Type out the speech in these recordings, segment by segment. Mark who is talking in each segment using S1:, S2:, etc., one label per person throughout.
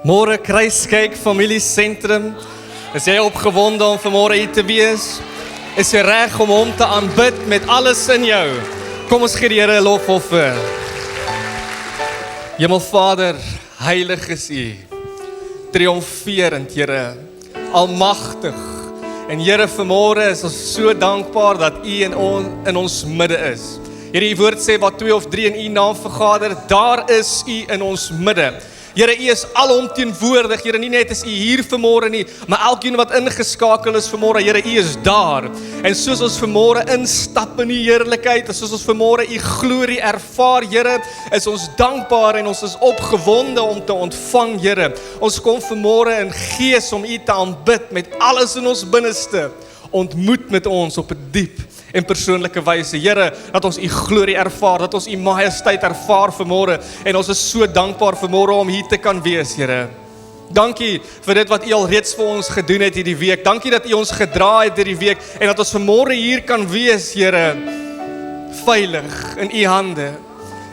S1: Môre Kruiskyk Familiesentrum. Is jy opgewonde om vanmôre hier te wees? Is jy reg om hom te aanbid met alles in jou? Kom ons gee die Here 'n lofoffer. Hemelvader, heilig is U. Triomferend, Here, almagtig. En Here, vanmôre is ons so dankbaar dat U in ons midde is. Here, U woord sê waar 2 of 3 in U naam vergader, daar is U in ons midde. Here, U is alomteenwoordig. Here, nie net is U hier vanmôre nie, maar elkeen wat ingeskakel is vanmôre, Here, U is daar. En soos ons vanmôre instap in die heerlikheid, en soos ons vanmôre U glorie ervaar, Here, is ons dankbaar en ons is opgewonde om te ontvang, Here. Ons kom vanmôre in gees om U te aanbid met alles in ons binneste. Ontmoet met ons op 'n diep en persoonlike wyse. Here, dat ons U glorie ervaar, dat ons U majesteit ervaar vanmôre, en ons is so dankbaar vanmôre om hier te kan wees, Here. Dankie vir dit wat U al reeds vir ons gedoen het hierdie week. Dankie dat U ons gedra het hierdie week, en dat ons vanmôre hier kan wees, Here, veilig in U hande.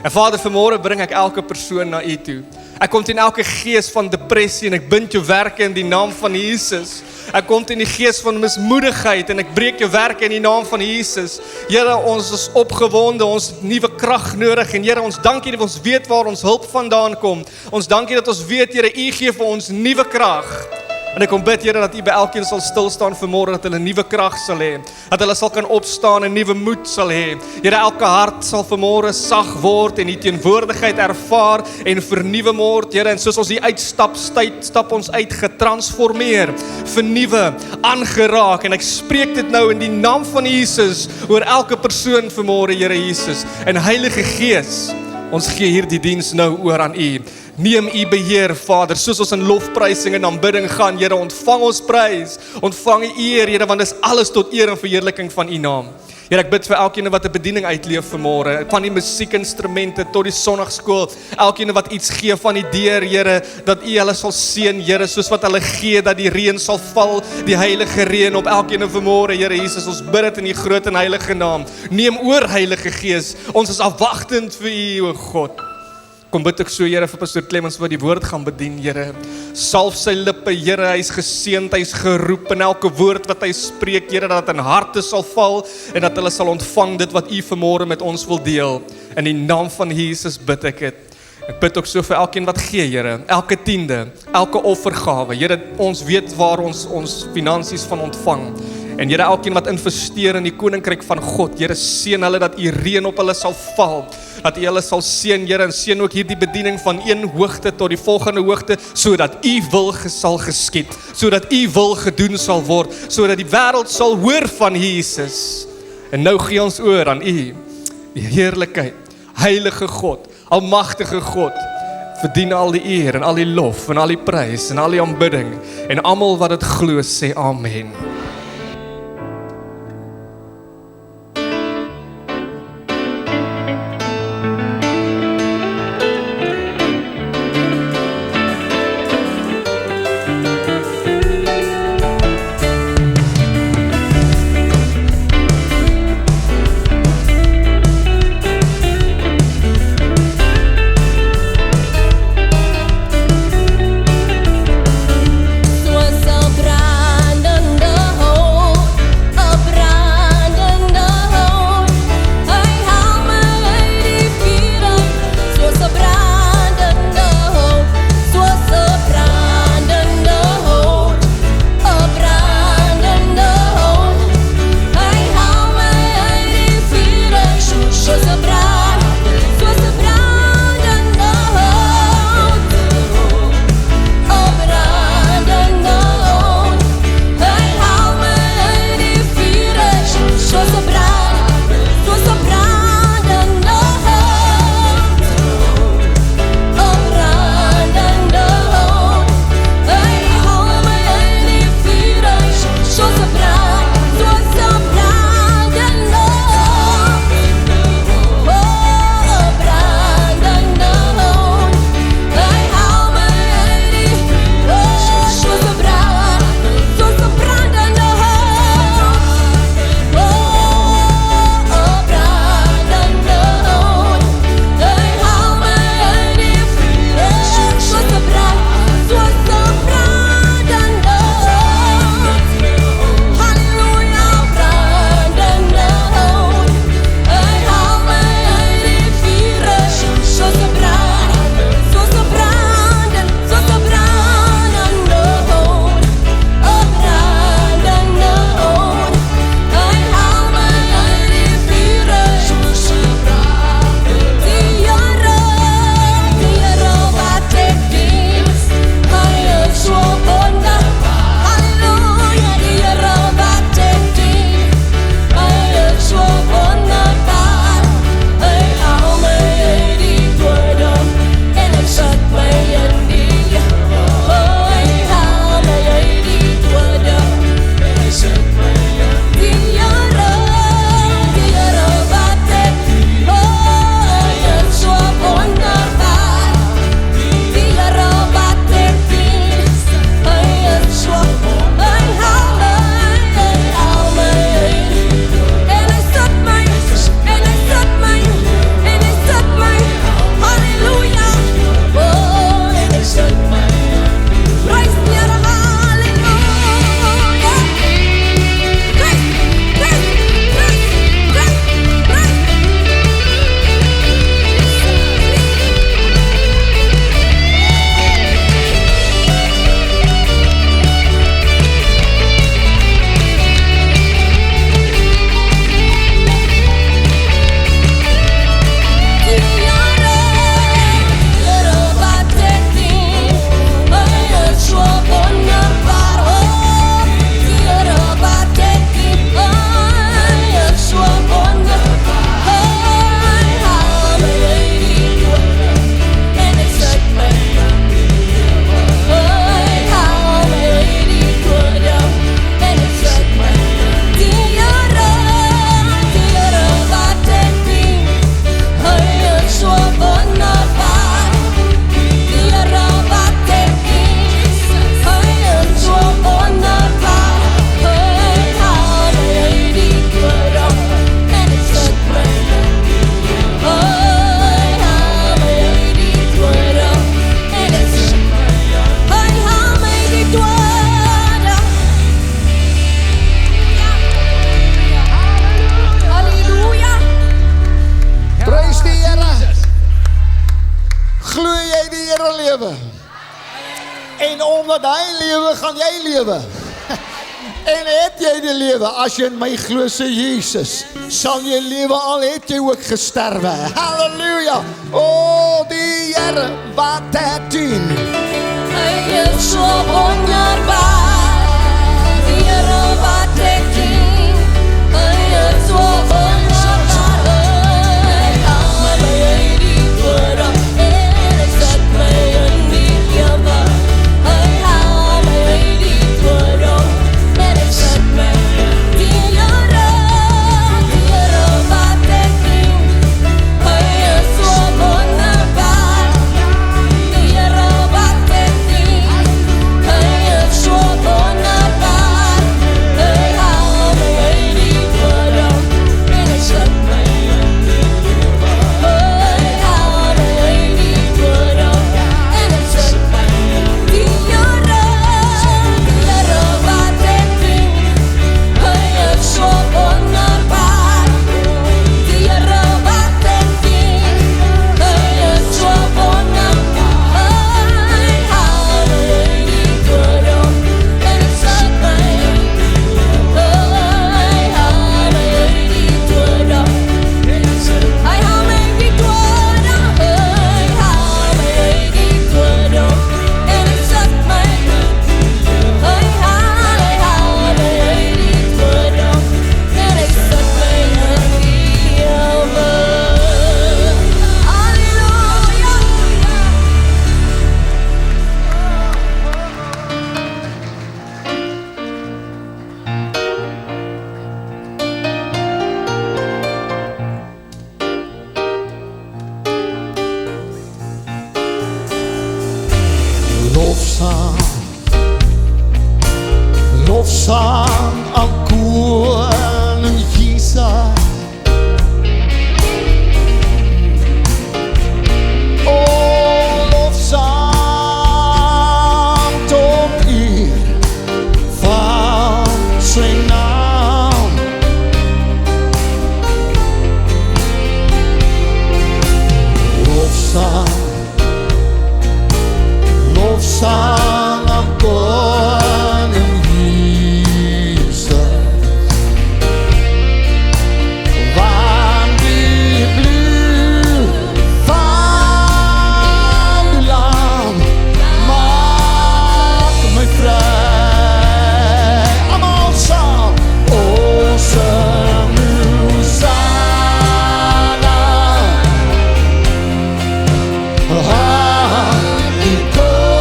S1: En Vader, vanmôre bring ek elke persoon na U toe. Ek kom teen elke gees van depressie en ek bind jou werke in die naam van Jesus. Ek kom teen die gees van mismoedigheid en ek breek jou werke in die naam van Jesus. Here, ons is opgewonde, ons het nuwe krag nodig en Here, ons dankie dat ons weet waar ons hulp vandaan kom. Ons dankie dat ons weet, Here, U gee vir ons nuwe krag. En ek kom bid, Here, dat U by elkeen sal stilstaan vanmôre, dat hulle nuwe krag sal hê, dat hulle sal kan opstaan en nuwe moed sal hê. Here, elke hart sal vanmôre sag word en die teenwoordigheid ervaar en vernuwe word, Here, en soos ons hier uitstap, stap ons uit getransformeer, vernuwe, aangeraak, en ek spreek dit nou in die naam van Jesus oor elke persoon vanmôre, Here Jesus. En Heilige Gees, ons gee hierdie diens nou oor aan U. Neem U beheer, Vader, soos ons in lofprysing en aanbidding gaan, Here, ontvang ons prys, ontvang U eer, Here, want dis alles tot eer en verheerliking van U naam. Here, ek bid vir elkeen wat 'n bediening uitleef vanmôre, van die musiekinstrumente tot die sonnaarskool, elkeen wat iets gee van die deur, Here, dat U hulle sal seën, Here, soos wat hulle gee, dat die reën sal val, die heilige reën op elkeen vanmôre, Here Jesus, ons bid dit in U groot en heilige naam. Neem oor, Heilige Gees, ons is afwagtend vir U, o God. Kom bid ek so, Here, vir Pastor Clemens wat die woord gaan bedien, Here. Salf sy lippe, Here, hy is geseënd, hy is geroep in elke woord wat hy spreek, Here, dat in harte sal val en dat hulle sal ontvang dit wat U vanmôre met ons wil deel. In die naam van Jesus bid ek dit. Ek bid ook so vir elkeen wat gee, Here, elke tiende, elke offergawe. Here, ons weet waar ons finansies van ontvang. En Here, elkeen wat investeer in die koninkryk van God, Here, seën hulle dat U reën op hulle sal val, dat U hulle sal seën, Here, en seën ook hierdie bediening van een hoogte tot die volgende hoogte, sodat U wil sal geskied, sodat U wil gedoen sal word, sodat die wêreld sal hoor van Jesus. En nou gee ons oor aan U, die heerlikheid, heilige God, almagtige God, verdien al die eer en al die lof en al die prys en al die aanbidding, en almal wat dit glo sê amen.
S2: Sobrando lewe. En omdat hy lewe, gaan jy lewe. En het jy die lewe, as jy in my glo, sê Jesus, sal jy lewe al het jy ook gesterwe. Halleluja! O, die Here wat het doen.
S3: Hy is so wonderbaar. Die Here wat het doen. Hy is so wonderbaar. Hy hou my uit die dood op en hy sit my in die lewe. Hy hou my uit die dood op en hy sit my in die Here. Die Here wat het doen. Hy is so wonderbaar. Die Here wat het doen. Hy is so wonderbaar. Hy hou my uit die dood op en hy sit my in die lewe. Hy hou my uit die dood op en hy sit my in die Here. Die Here wat het doen. Hy is so wonderbaar. Die Here wat het doen. Hy is so wonderbaar. Hy hou my uit die dood op en hy sit my in die lewe. Hy hou my uit die dood op en hy sit my in die lewe. Hy hou my uit die dood op. Hy hou my uit die dood op en hy sit my in die lewe. Hy hou my uit die dood op en hy sit my in die lewe. Halleluja.
S2: Lofzang aan koning Jesus. Oh, lofzang tot eer van zijn naam. Lofzang aan koning Jesus. Want die bloed van de lam maakt mij vrij. Allemaal samen. Onze Hosanna. Die koning,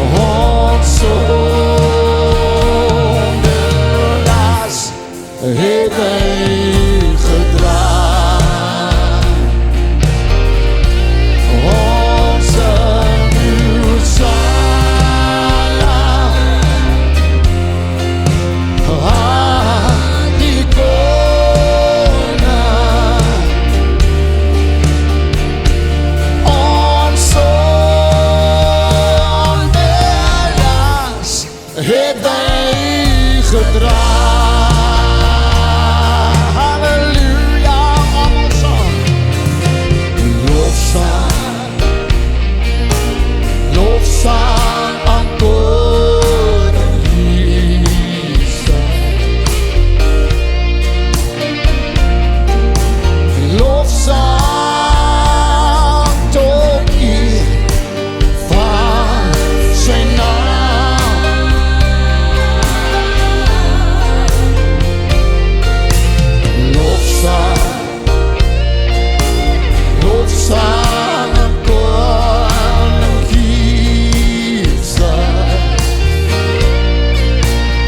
S2: onze onderlaas heeft hij gedragen. Onze Hosanna, die koning. Het hij gedragen. Halleluja, allemaal zang. Lofzang, lofzang aan koning Jesus. Lofzang tot eer van zijn naam. Lofzang aan koning Jesus.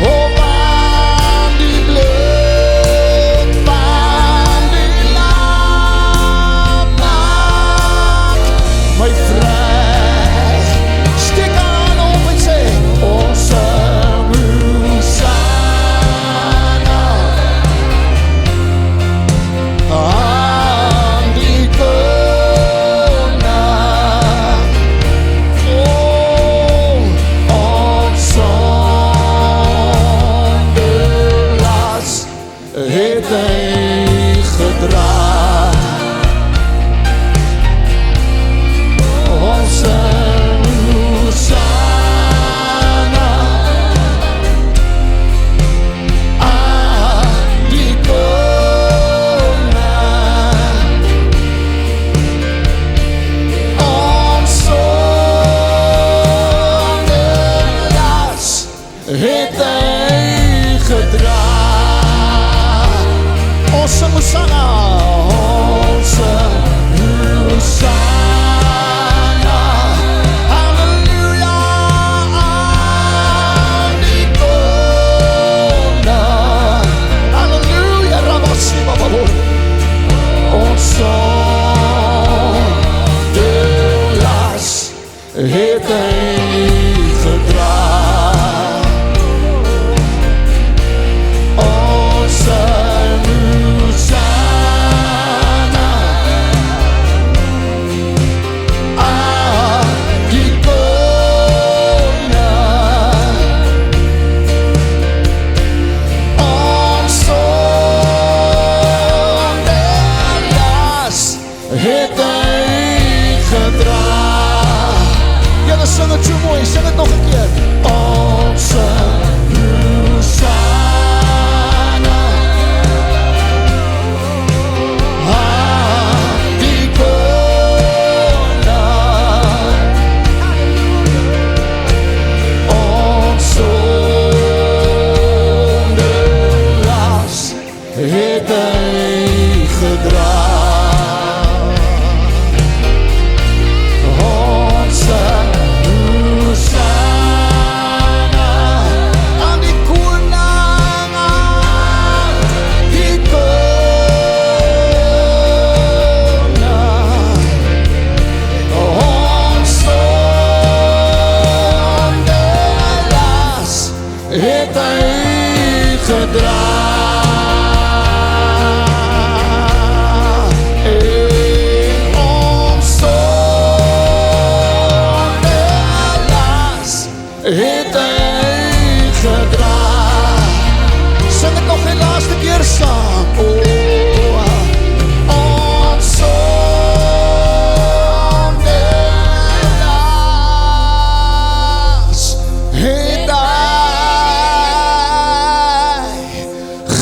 S2: Oh, want die bloed van die lam maakt mij vrij. Steek aan op en zeg, onze Hosanna. Aan die koning. Oh, ons onderlaas heeft hij gedragen.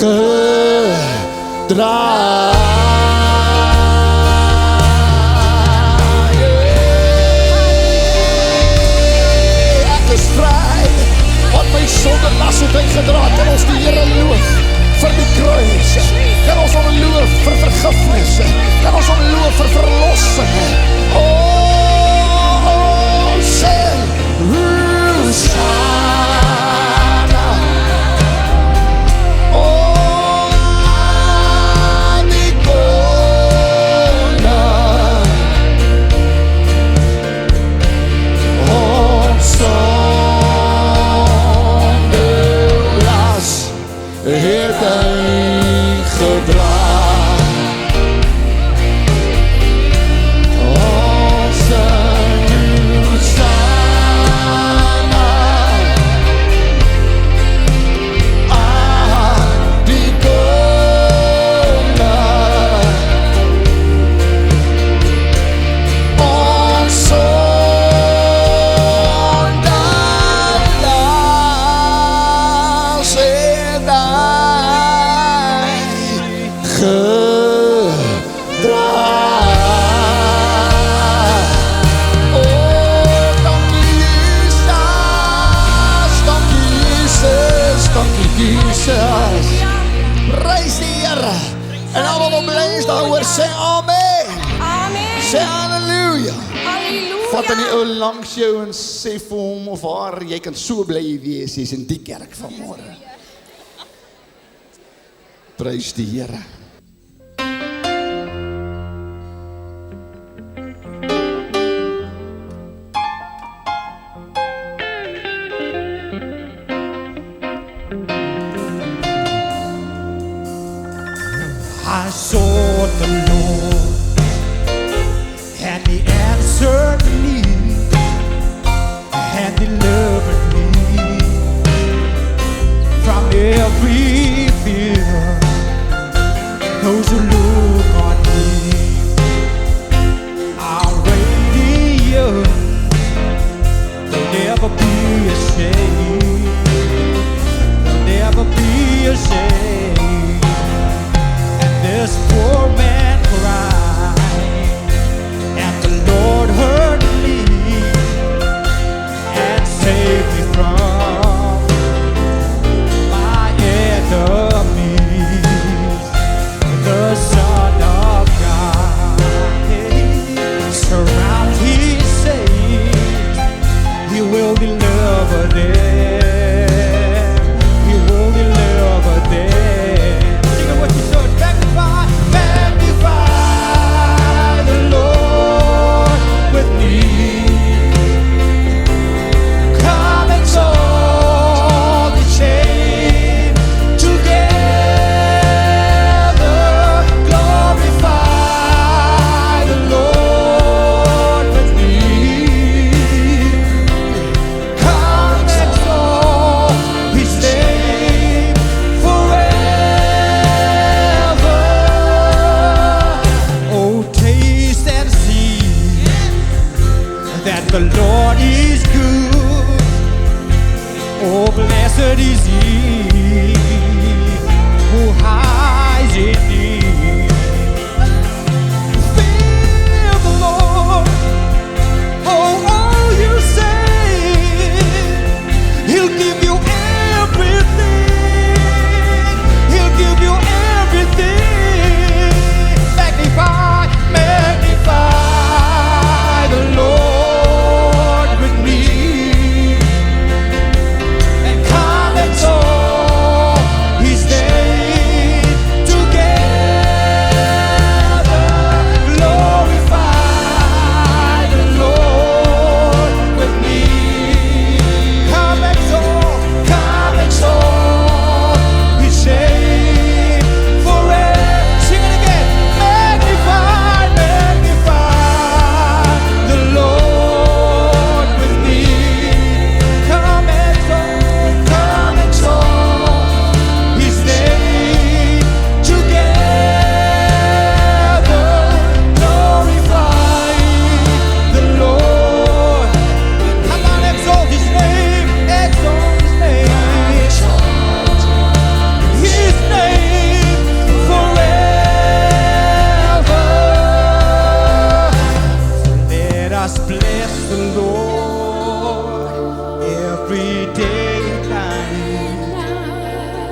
S2: Ek is vry, want my sonde las het hy gedra. Kan ons die Here loof vir die kruis? Kan ons hom loof vir vergifnis? Kan ons hom loof vir verlossing? Sê Hosanna. Die koning, ons sonde las het hy gedra. Prys die Here. En almal wat bly is daaroor, sê amen.
S3: Amen.
S2: Sê halleluja.
S3: Halleluja.
S2: Vat aan die ou langs jou en sê vir hom of haar, jy kan so bly wees, jy's in die kerk vanmôre. Prys die Here.
S4: I sought the Lord, and He answered me, and delivered me from every fear. Those who look on me are radiant, they'll never be ashamed, they'll never be ashamed. This poor man cried, and the Lord heard me and saved me from my enemies. The Son of God surrounds His saints, He will deliver them.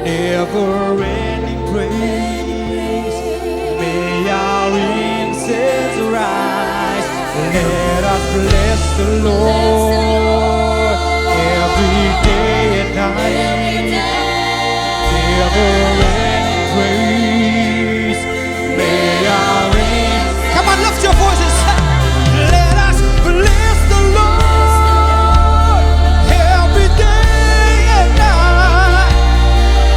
S4: never-ending praise. May our incense rise. Let us bless the Lord every day and night. Never-ending praise. May our incense. Come on, lift your voices. Let us bless the Lord every day and night.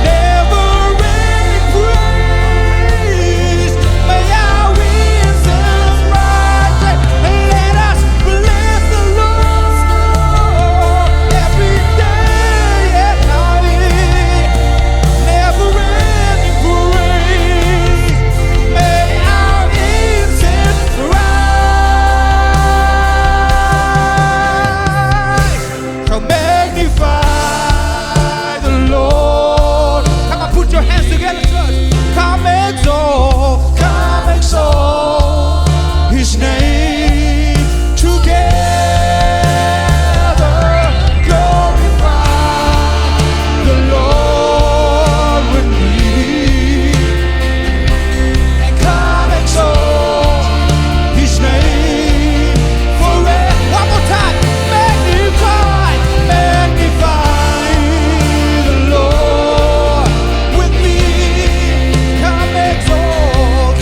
S4: Never-ending praise. May our incense rise. Let us bless the Lord every day and night. Never-ending praise. May our incense rise. So magnify the Lord. Come on, put your hands together, church. Come exalt His name together. Glorify the Lord with me. And come exalt His name forever. One more time. Magnify the Lord with me. Come exalt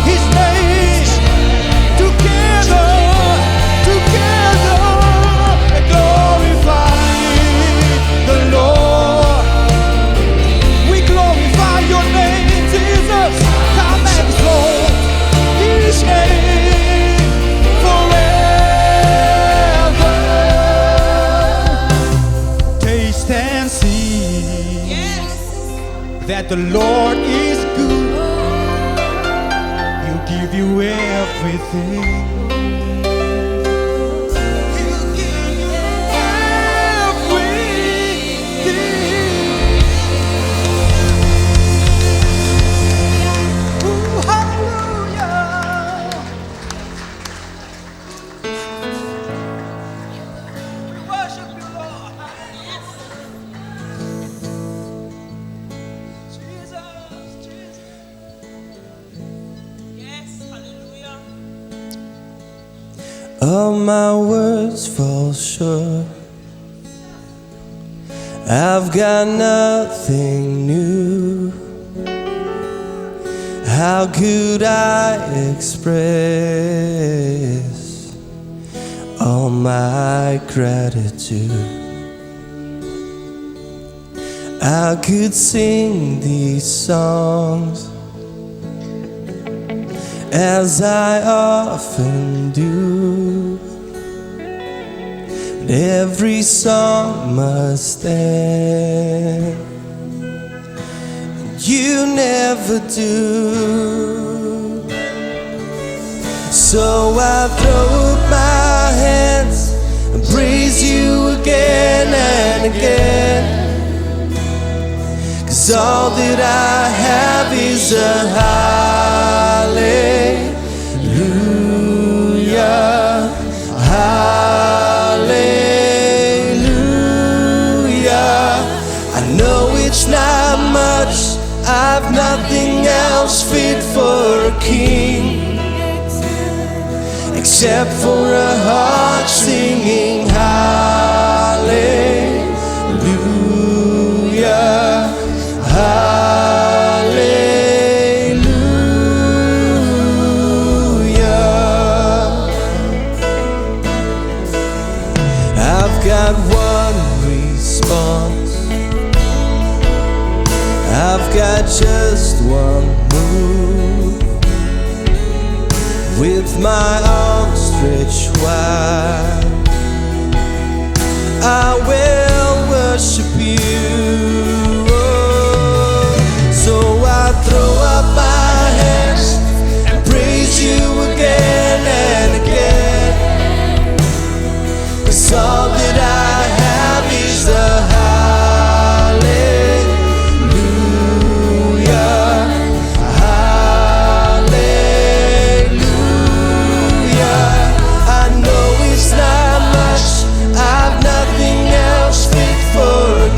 S4: His name together. And glorify the Lord. We glorify your name, Jesus. Come exalt His name forever. Taste and see that the Lord is good. He'll give you everything. He'll give you everything. Ooh, hallelujah. We worship you, Lord. Jesus.
S5: Yes, hallelujah.
S6: All my words fall short. I've got nothing new. How could I express all my gratitude? I could sing these songs as I often do, but every song must end, and you never do. So I throw up my hands and praise you again and again, 'cause all that I have is a hallelujah, hallelujah. I know it's not much, I've nothing else fit for a king except for a heart singing hallelujah, hallelujah. I've got one response, I've got just one move. With my arms stretched wide, I will worship you. So I throw up my hands and praise you again and again, 'cause all that I have is a hallelujah, hallelujah. I know it's not much, I've nothing else fit for a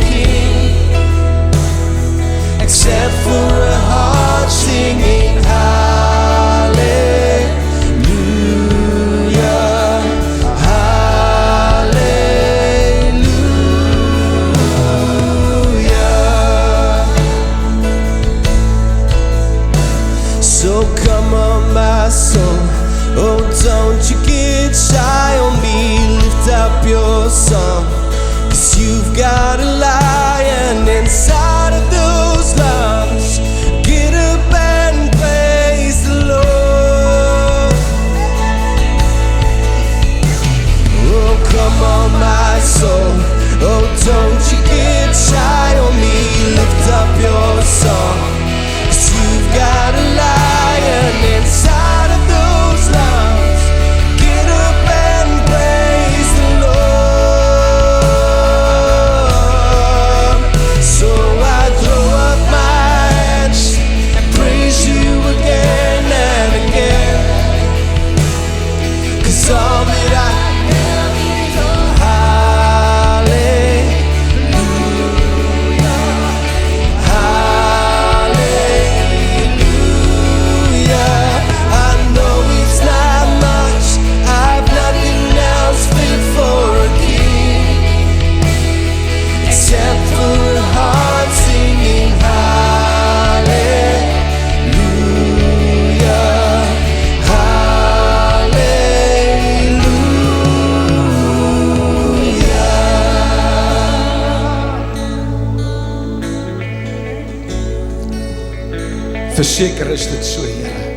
S2: Verseker is dit so, Here.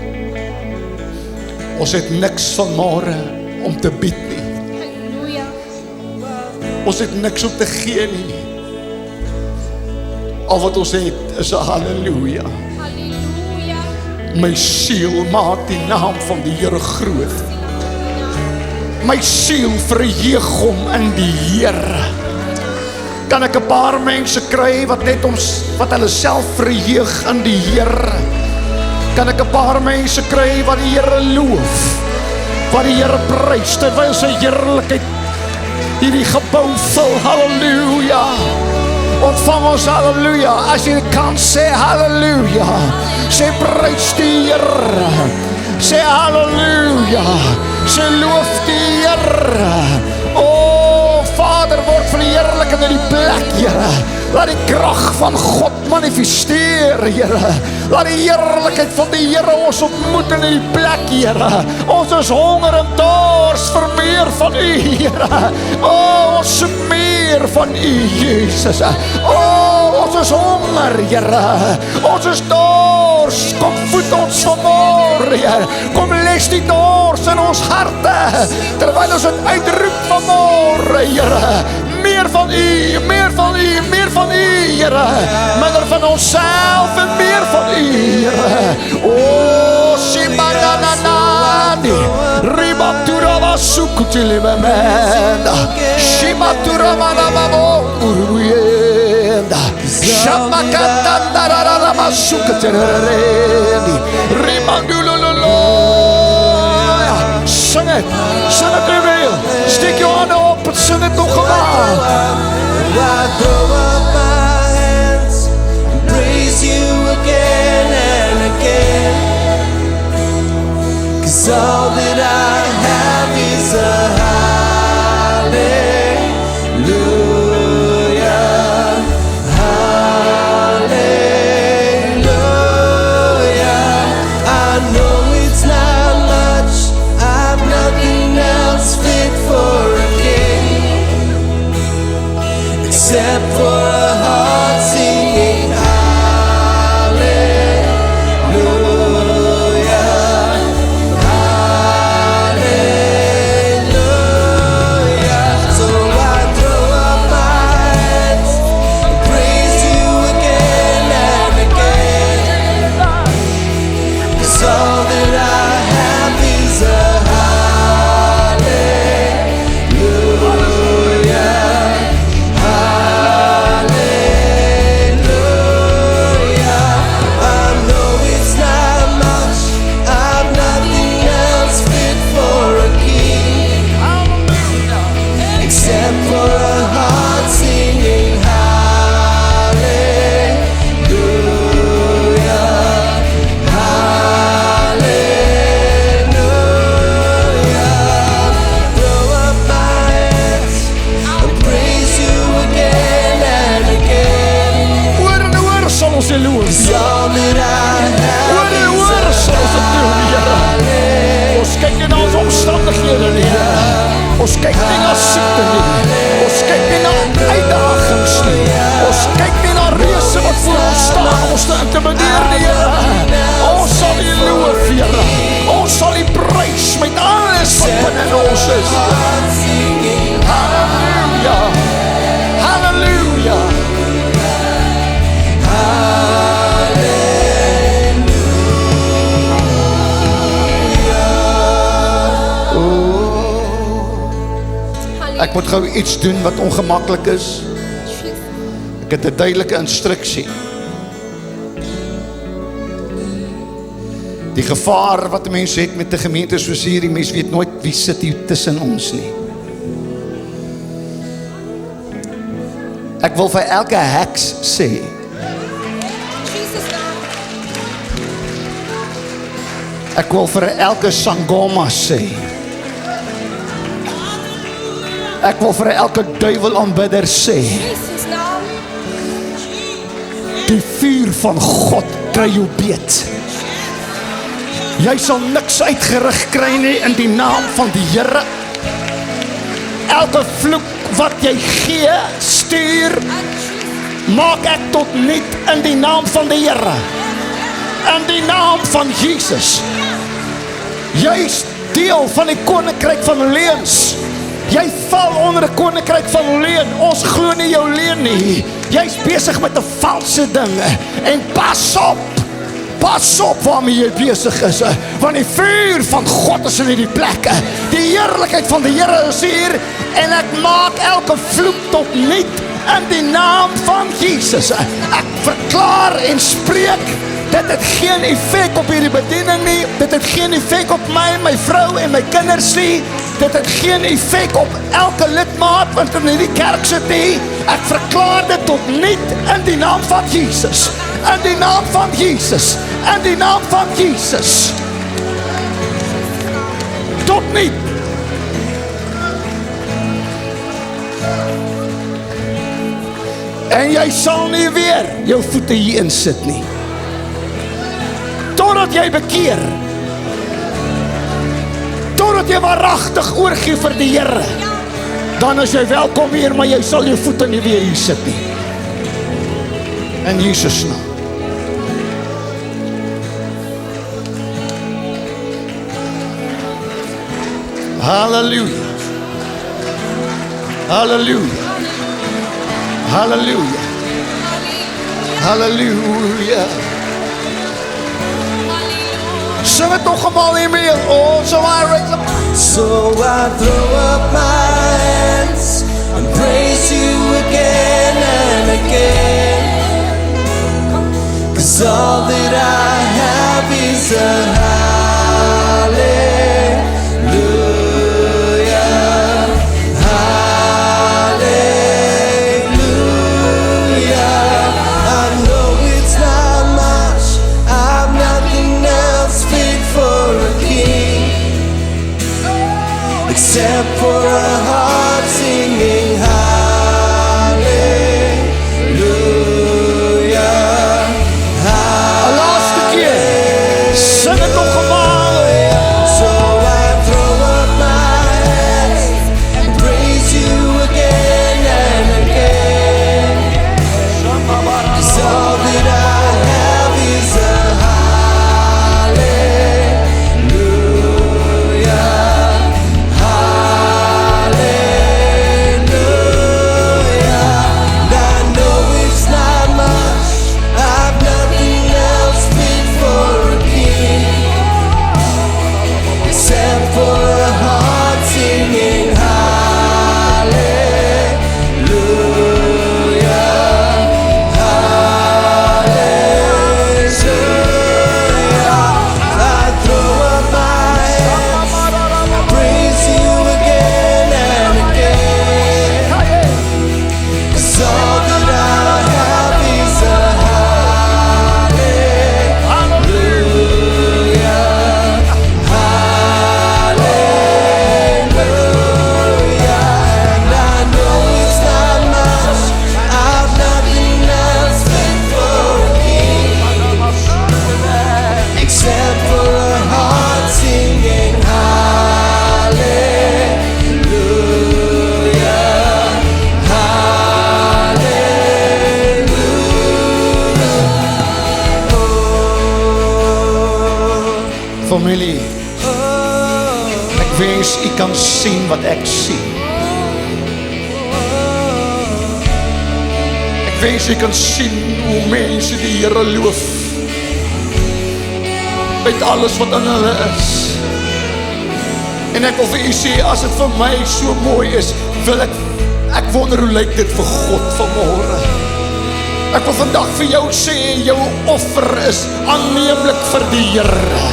S2: Ons het niks vanmôre om te bied nie.
S3: Halleluja.
S2: Ons het niks om te gee nie. Al wat ons het is 'n halleluja.
S3: Halleluja.
S2: My siel maak die naam van die Here groot. My siel verheug hom in die Here. Kan ek 'n paar mense kry wat net wat hulle self verheug in die Here? Kan ek 'n paar mense kry wat die Here loof, wat die Here prys, terwyl sy heerlikheid hierdie gebou vul? Halleluja. Ontvang ons halleluja. As jy kan sê halleluja, sê prys die Here, sê halleluja, sê loof die Here. O Vader, word verheerlik in die plek, Here. Laat die krag van God manifesteer, Here. Laat die heerlikheid van die Here ons ontmoet in die plek, Here. Ons is honger en dors vir meer van U, Here. O, ons soek meer van U, Jesus. O, ons is honger, Here. Ons is dors. Kom voed ons vanmôre, Here. Kom les die dors in ons harte, terwyl ons dit uitroep vanmôre, Here. Meer van U, meer van U, meer van U, Here. Minder van onsself en meer van U, Here. O, Shibananani, Ribatura Vasukutili Bemenda, Shibatura Manamamo Uruenda, Shamakatandara Vasukutili, Rimandulolo. Sing het u wil. Steek jou hande op, sing het nog eenmaal.
S6: I throw up my hands and praise you again and again. 'Cause all that I have is a hallelujah, hallelujah. I know it's not much, I've nothing else fit for a king, except for a heart singing hallelujah, hallelujah. So I throw up my hands and praise you again and again, 'cause all that I have is a
S2: ons kyk nie na siekte nie. Ons kyk nie na uitdagings nie. Ons kyk nie na reëse wat voor ons staan om ons te intimideer nie, Here. Ons sal U loof, Here. Ons sal U prys met alles wat binne in ons is. Halleluja. Halleluja. Ek moet gou iets doen wat ongemaklik is. Ek het 'n duidelike instruksie. Die gevaar wat 'n mens het met 'n gemeente soos hierdie, mens weet nooit wie sit hier tussen ons nie. Ek wil vir elke heks sê, ek wil vir elke sangoma sê, ek wil vir elke duiwelaanbidder sê, die vuur van God kry jou beet. Jy sal niks uitgerig kry nie in die naam van die Here. Elke vloek wat jy gee, stuur, maak ek tot niet in die naam van die Here. In die naam van Jesus. Jy is deel van die koninkryk van leuns. Jy val onder die koninkryk van leuen. Ons glo nie jou leuen nie. Jy's besig met 'n valse ding. En pas op waarmee jy besig is. Want die vuur van God is in hierdie plek. Die heerlikheid van die Here is hier. En ek maak elke vloek tot niet in die naam van Jesus. Ek verklaar en spreek. Dit het geen effek op hierdie bediening nie. Dit het geen effek op my, my vrou en my kinders nie. Dit het geen effek op elke lidmaat wat in hierdie kerk sit nie. Ek verklaar dit tot niet in die naam van Jesus. In die naam van Jesus. In die naam van Jesus. Tot niet. En jy sal nie weer jou voete hierin sit nie. Totdat jy bekeer. Totdat jy waaragtig oorgee vir die Here. Dan is jy welkom hier, maar jy sal jou voete nie weer hier sit nie. In Jesus naam. Hallelujah. Hallelujah. Hallelujah. Hallelujah. Sing het nog eenmaal, Emil. Oh, so I raise up.
S6: So I throw up my hands and praise you again and again. 'Cause all that I have is a hallelujah. Except for a heart singing hallelujah, hallelujah.
S2: Laatste keer. Sing het nog eenmaal.
S6: So I throw up my hands and praise you again and again. 'Cause all that I have is a
S2: familie. Ek wens u kan sien wat ek sien. Ek wens u kan sien hoe mense die Here loof. Met alles wat in hulle is. En ek wil vir u sê, as dit vir my so mooi is, wil ek wonder hoe lyk dit vir God vanmôre. Ek wil vandag vir jou sê, jou offer is aanneemlik vir die Here.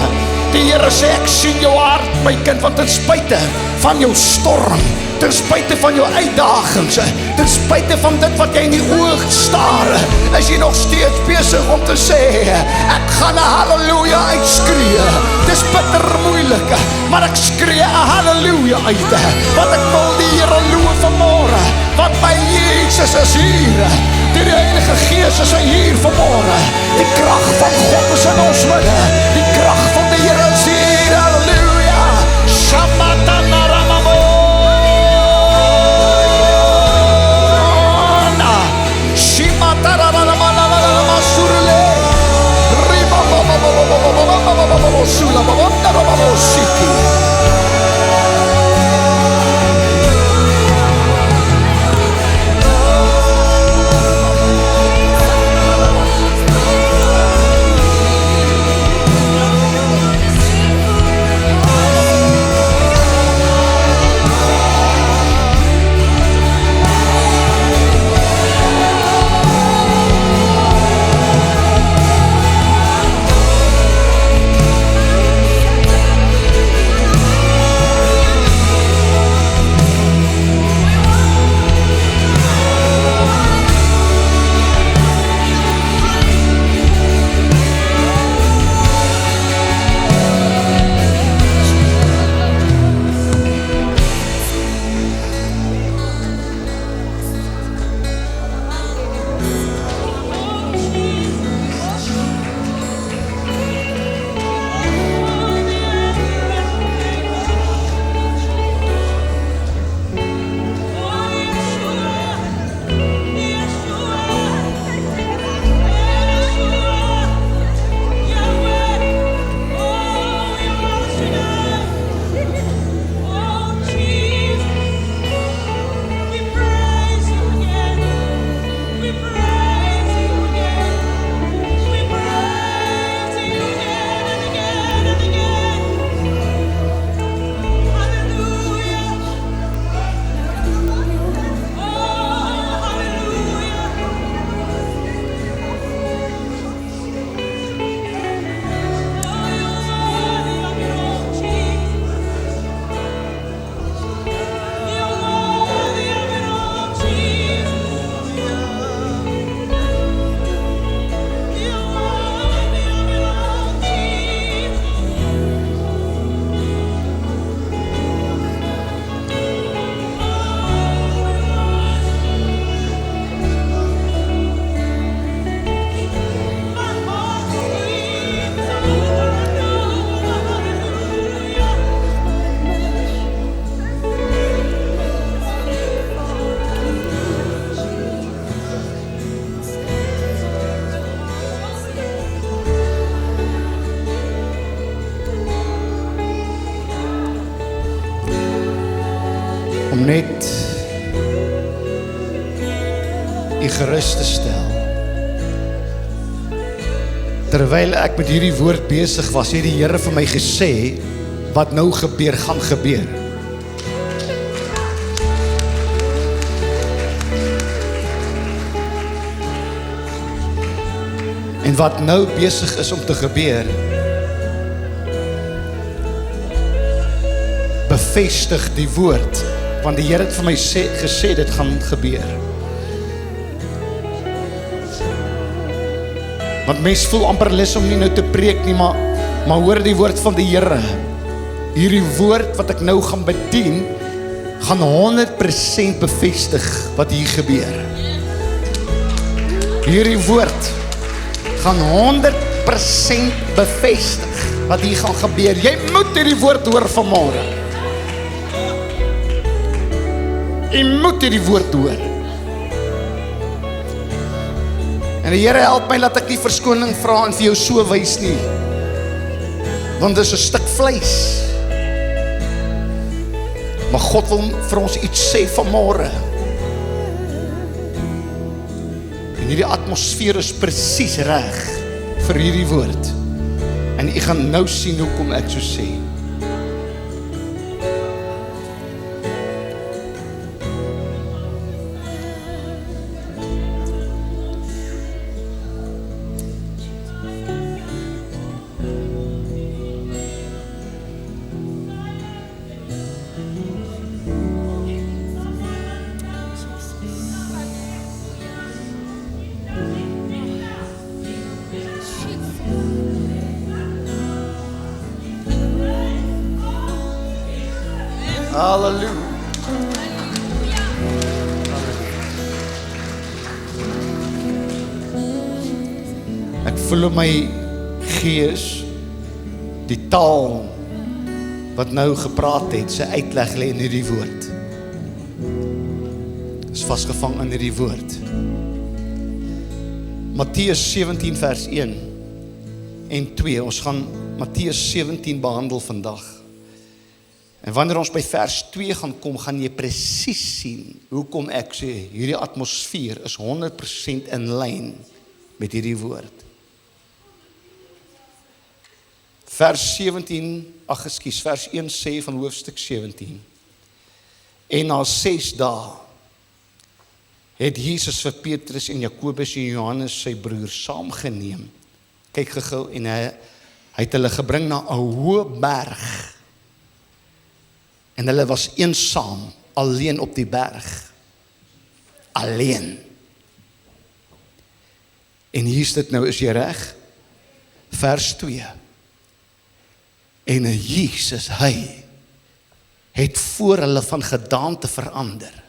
S2: Die Here sê, ek sien jou hart, my kind, want ten spyte van jou storm, ten spyte van jou uitdagings, ten spyte van dit wat jy in die oog staar, is jy nog steeds besig om te sê, ek gaan 'n halleluja uitskree. Dis bitter moeilik, maar ek skree 'n halleluja uit, want ek wil die Here loof vanmôre, want my Jesus is hier. Die Heilige Gees is hier vanmôre. Die krag van God is in ons midde. Die krag van die Here is hier. Halleluja. Shamatana Ramamona. Shimatara Ramamona Surle. Riba Baba om net u gerus te stel. Terwyl ek met hierdie woord besig was, het die Here vir my gesê, wat nou gebeur, gaan gebeur. En wat nou besig is om te gebeur, bevestig die woord, want die Here het vir my gesê, dit gaan gebeur. Want mens voel amper lus om nie nou te preek nie, maar hoor die woord van die Here. Hierdie woord wat ek nou gaan bedien, gaan 100% bevestig wat hier gebeur. Hierdie woord gaan 100% bevestig wat hier gaan gebeur. Jy moet hierdie woord hoor vanmôre. Jy moet hierdie woord hoor. En die Here help my dat ek nie verskoning vra en vir jou so wys nie. Want dit is 'n stuk vleis. Maar God wil vir ons iets sê vanmôre. En hierdie atmosfeer is presies reg vir hierdie woord. En u gaan nou sien hoekom ek so sê. Halleluja. Ek voel in my gees die taal wat nou gepraat het, sy uitleg lê in hierdie woord. Is vasgevang in hierdie woord. Matteus 17 vers 1 en 2. Ons gaan Matteus 17 behandel vandag. En wanneer ons by vers 2 gaan kom, gaan jy presies sien hoekom ek sê, hierdie atmosfeer is 100% in lyn met hierdie woord. Vers 1 sê van hoofstuk 17. En na 6 dae het Jesus vir Petrus en Jakobus en Johannes sy broer saamgeneem. Kyk gou en hy het hulle gebring na 'n hoë berg. En hulle was eensaam, alleen op die berg. Alleen. En hier is dit nou, is jy reg? Vers 2. En Jesus, hy het voor hulle van gedaante verander.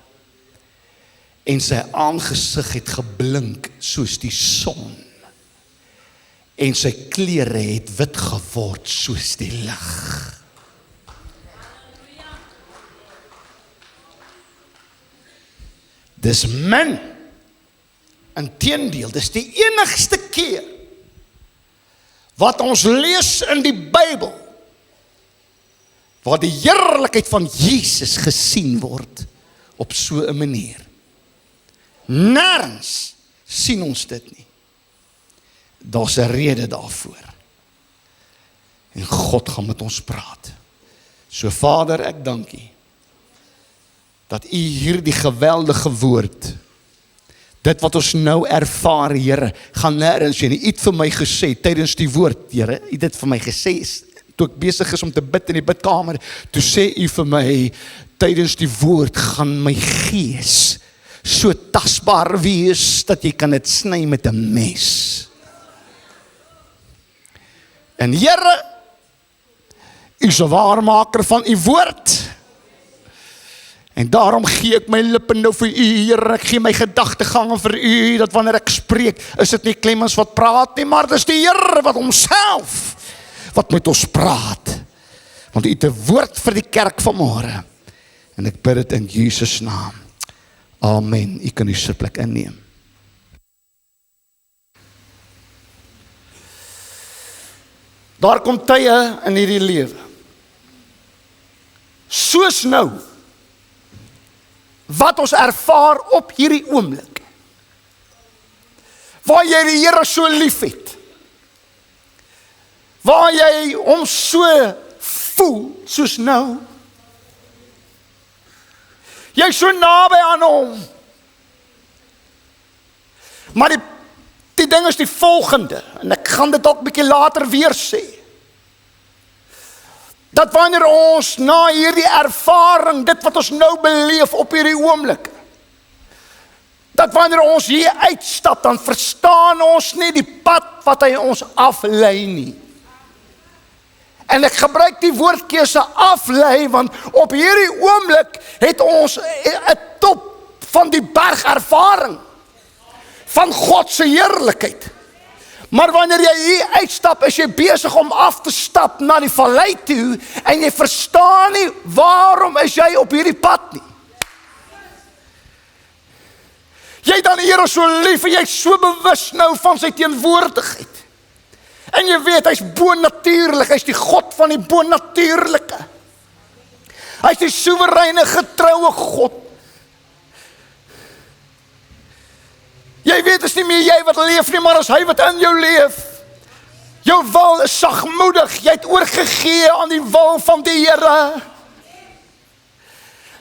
S2: En sy aangesig het geblink soos die son. En sy klere het wit geword soos die lig. Dis min. Inteendeel, dis die enigste keer wat ons lees in die Bybel waar die heerlikheid van Jesus gesien word op so 'n manier. Nêrens sien ons dit nie. Daar's 'n rede daarvoor. En God gaan met ons praat. So Vader, ek dank U dat U hierdie geweldige woord, dit wat ons nou ervaar, Here, gaan nêrens heen. U het vir my gesê tydens die woord, Here, U het dit vir my gesê, toe ek besig is om te bid in die bidkamer, toe sê U vir my, tydens die woord gaan my gees so tasbaar wees, dat jy kan dit sny met 'n mes. En Here, U is 'n waarmaker van U woord. En daarom gee ek my lippe nou vir U, Here, ek gee my gedagtegange vir U, dat wanneer ek spreek, is dit nie Clemens wat praat nie, maar dit is die Here wat homself, wat met ons praat. Want U het 'n woord vir die kerk vanmôre. En ek bid dit in Jesus naam. Amen. U kan U sitplek inneem. Daar kom tye in hierdie lewe. Soos nou, wat ons ervaar op hierdie oomblik, waar jy die Here so lief het, waar jy hom so voel, soos nou, jy is so naby aan hom, maar die ding is die volgende, en ek gaan dit ook 'n bietjie later weer sê, dat wanneer ons na hierdie ervaring, dit wat ons nou beleef op hierdie oomblik, dat wanneer ons hier uitstap, dan verstaan ons nie die pad wat hy ons aflei nie. En ek gebruik die woordkeuse aflei, want op hierdie oomblik het ons 'n top van die berg ervaring, van God se heerlikheid. Maar wanneer jy hier uitstap, is jy besig om af te stap na die vallei toe, en jy verstaan nie, waarom is jy op hierdie pad nie. Jy dan die Here so lief, en jy is so bewus nou van sy teenwoordigheid. En jy weet, hy is bonatuurlik, hy is die God van die bonatuurlike. Hy is die soewereine, getroue God. Jy weet, is nie meer jy wat leef nie, maar is hy wat in jou leef. Jou wil is sagmoedig, jy het oorgegee aan die wil van die Here.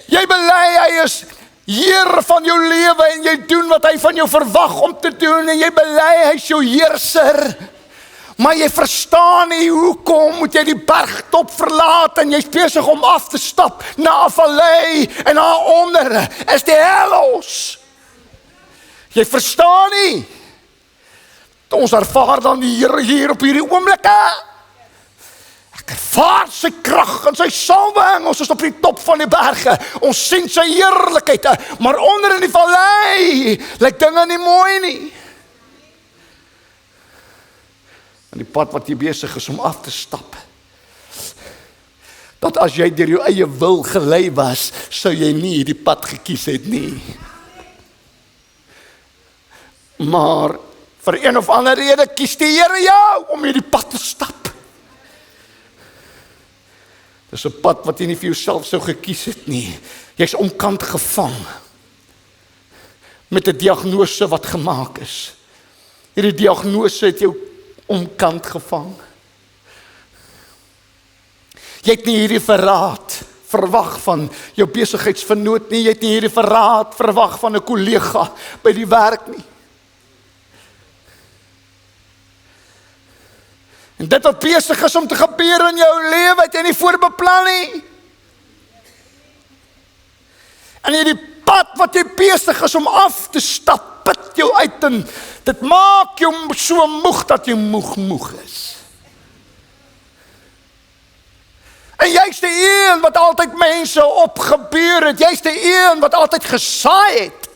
S2: Jy bely, hy is Heer van jou lewe, en jy doen wat hy van jou verwag om te doen, en jy bely, hy is jou heerser. Maar jy verstaan nie, hoekom moet jy die bergtop verlaat, en jy is besig om af te stap na 'n vallei, en daaronder is die hellos. Jy verstaan nie. Ons ervaar dan die Here hier op hierdie oomblikke. Ek ervaar sy krag en sy salwing. Ons is op die top van die berge. Ons sien sy heerlikheid, maar onder in die vallei lyk dinge nie mooi nie. En die pad wat jy besig is om af te stap, dat as jy deur jou eie wil gelei was, sou jy nie die pad gekies het nie. Maar vir een of ander rede kies die Here jou om hierdie pad te stap. Dis 'n pad wat jy nie vir jouself sou gekies het nie. Jy's omkant gevang met 'n diagnose wat gemaak is. Hierdie diagnose het jou omkant gevang. Jy het nie hierdie verraad verwag van jou besigheidsvernoot nie, jy het nie hierdie verraad verwag van 'n kollega by die werk nie. En dit wat besig is om te gebeur in jou lewe, het jy nie voorbeplan nie. En hierdie pad wat jy besig is om af te stap, put jou uit en dit maak jou so moeg dat jy moeg is. En jy's die een wat altyd mense opgebeur het, jy's die een wat altyd gesaai het.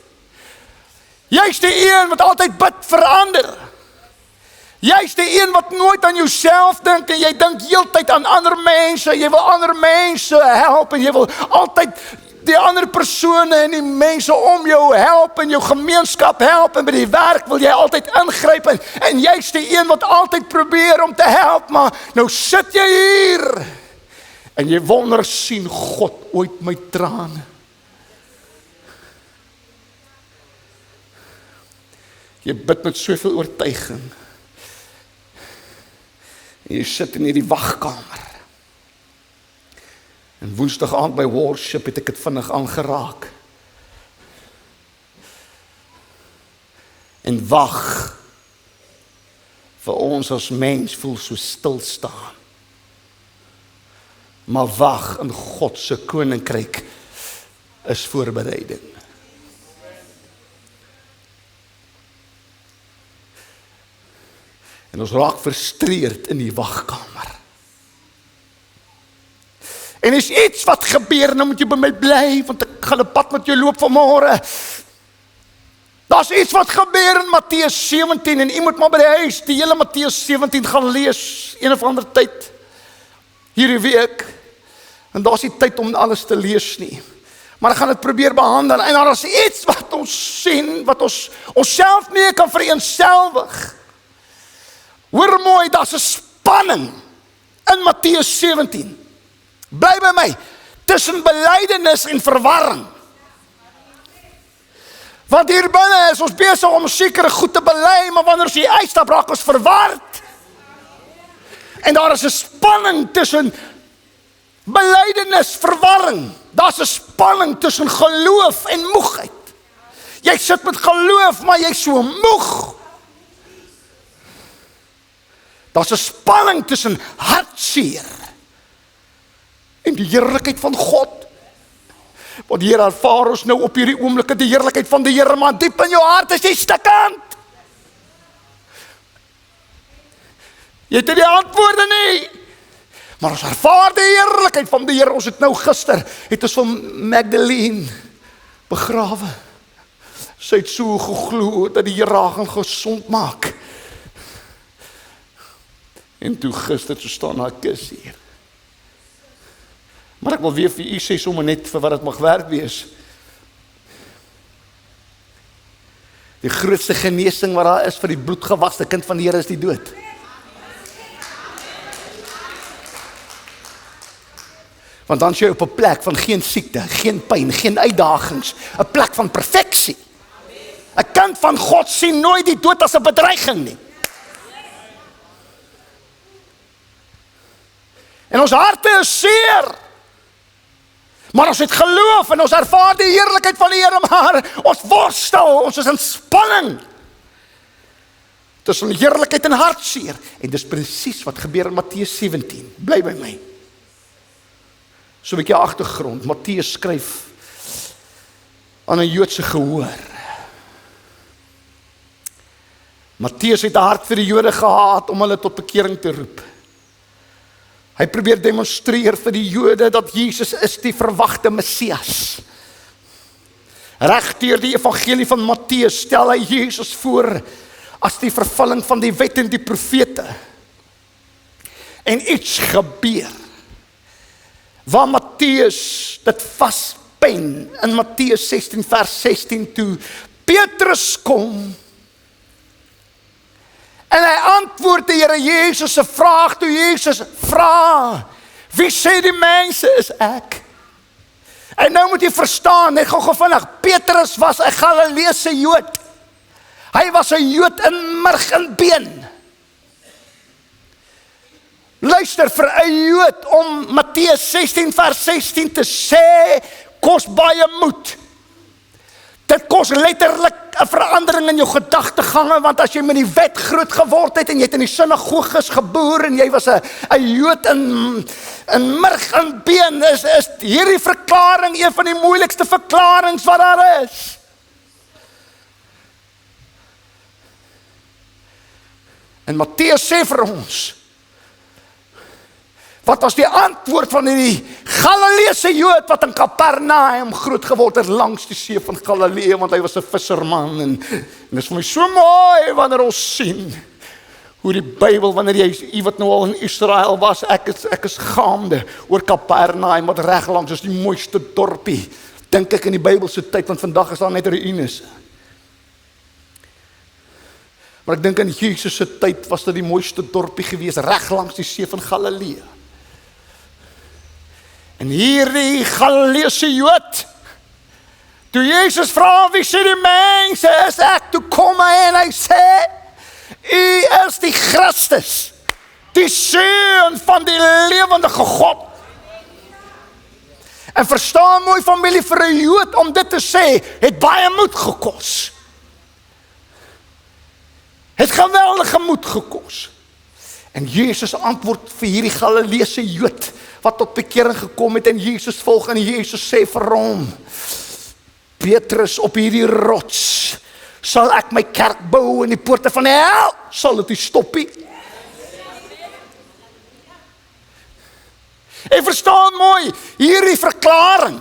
S2: Jy's die een wat altyd bid vir ander. Jy's die een wat nooit aan jouself dink en jy dink heeltyd aan ander mense, jy wil ander mense help en jy wil altyd die ander persone en die mense om jou help en jou gemeenskap help en by die werk wil jy altyd ingryp en jy's die een wat altyd probeer om te help, maar nou sit jy hier en jy wonder, sien God ooit my trane? Jy bid met soveel oortuiging en jy sit in hierdie wagkamer. En woensdag aand by worship het ek dit vinnig aangeraak. En wag vir ons as mens voel so stil staan. Maar wag in God se koninkryk is voorbereiding. En ons raak frustreerd in die wagkamer. En is iets wat gebeur, nou moet jy by my bly, want ek gaan 'n pad met jou loop vanmôre. Daar's iets wat gebeur in Matteus 17 en jy moet maar by die huis die hele Matteus 17 gaan lees, een of ander tyd, hierdie week. En daar's nie tyd om alles te lees nie. Maar ek gaan dit probeer behandel. En daar is iets wat ons sien, wat ons onsself mee kan vereenselwig. Hoor mooi, daar's 'n spanning in Matteus 17. Bly by my, tussen belydenis en verwarring. Want hier binne is ons besig om sekere goed te bely, maar wanneer ons hier uitstap, raak ons verward. En daar is 'n spanning tussen belydenis, verwarring. Daar's 'n spanning tussen geloof en moegheid. Jy sit met geloof, maar jy's so moeg. Daar's 'n spanning tussen hartseer en die heerlikheid van God. Want hier ervaar ons nou op hierdie oomblikke die heerlikheid van die Here, maar diep in jou hart is jy stikkend. Jy het nie die antwoorde nie. Maar ons ervaar die heerlikheid van die Here. Ons het nou gister, het ons van Magdalene begrawe. Sy het so geglo dat die Here haar gaan gesond maak. En toe gister toe staan haar kus hier. Maar ek wil weer vir u sê sommer net vir wat dit mag werk wees. Die grootste genesing wat daar is vir die bloedgewaste kind van die Here is die dood. Want dan is jy op 'n plek van geen siekte, geen pyn, geen uitdagings, 'n plek van perfeksie. 'n Kind van God sien nooit die dood as 'n bedreiging nie. En ons harte is seer. Maar ons het geloof en ons ervaar die heerlikheid van die Here, maar ons worstel, ons is in spanning tussen heerlikheid en hartseer. En dis presies wat gebeur in Matteus 17. Bly by my. So 'n bietjie agtergrond. Matteus skryf aan 'n Joodse gehoor. Matteus het 'n hart vir die Jode gehad om hulle tot bekering te roep. Hy probeer demonstreer vir die Jode dat Jesus is die verwagte Messias. Reg deur die evangelie van Matteus stel hy Jesus voor as die vervulling van die wet en die profete. En iets gebeur waar Matteus dit vaspen in Matteus 16 vers 16 toe Petrus kom en hy antwoord die Here Jesus se vraag toe Jesus vra, Wie sê die mense is ek? En nou moet jy verstaan, net gou vinnig, Petrus was 'n Galileese Jood. Hy was 'n Jood in murg en been. Luister, vir 'n Jood om Matteus 16 vers 16 te sê, kos baie moed. Dit kos letterlik 'n verandering in jou gedagtegange, want as jy met die wet groot geword het en jy het in die sinagoges geboor en jy was 'n Jood in murg en been, is hierdie verklaring een van die moeilikste verklarings wat daar is. En Matteus sê vir ons, wat was die antwoord van die Galileese Jood wat in Kapernaum groot geword het langs die see van Galilea, want hy was 'n visserman en dit is vir my so mooi wanneer ons sien hoe die Bybel, wanneer jy wat nou al in Israel was, ek is gaande oor Kapernaum wat reg langs is die mooiste dorpie, dink ek in die Bybelse tyd, want vandag is daar net ruïnes. Maar ek dink in Jesus se tyd was dit die mooiste dorpie gewees, reg langs die see van Galilea. En hierdie Galileese Jood, toe Jesus vra, wie sê die mense is ek, toe kom hy en hy sê, U is die Christus, die Seun van die lewendige God. En verstaan mooi familie, vir 'n Jood om dit te sê, het baie moed gekos. Het geweldige moed gekos. En Jesus antwoord vir hierdie Galileese Jood, wat tot bekering gekom het en Jesus volg, en Jesus sê vir hom, Petrus, op hierdie rots sal ek my kerk bou en die poorte van die hel sal dit nie stop nie. En verstaan mooi, hierdie verklaring,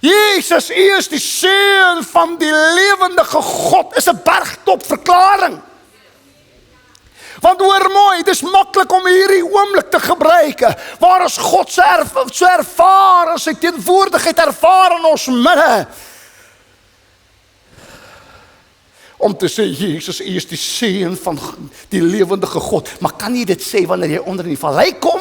S2: Jesus, U is die Seun van die lewendige God, is 'n bergtop verklaring. Want hoor mooi, dit is maklik om hierdie oomblik te gebruik, waar ons God so ervaar, as sy teenwoordigheid ervaar in ons midde, om te sê, Jesus, U is die Seun van die lewendige God. Maar kan jy dit sê wanneer jy onder in die vallei kom?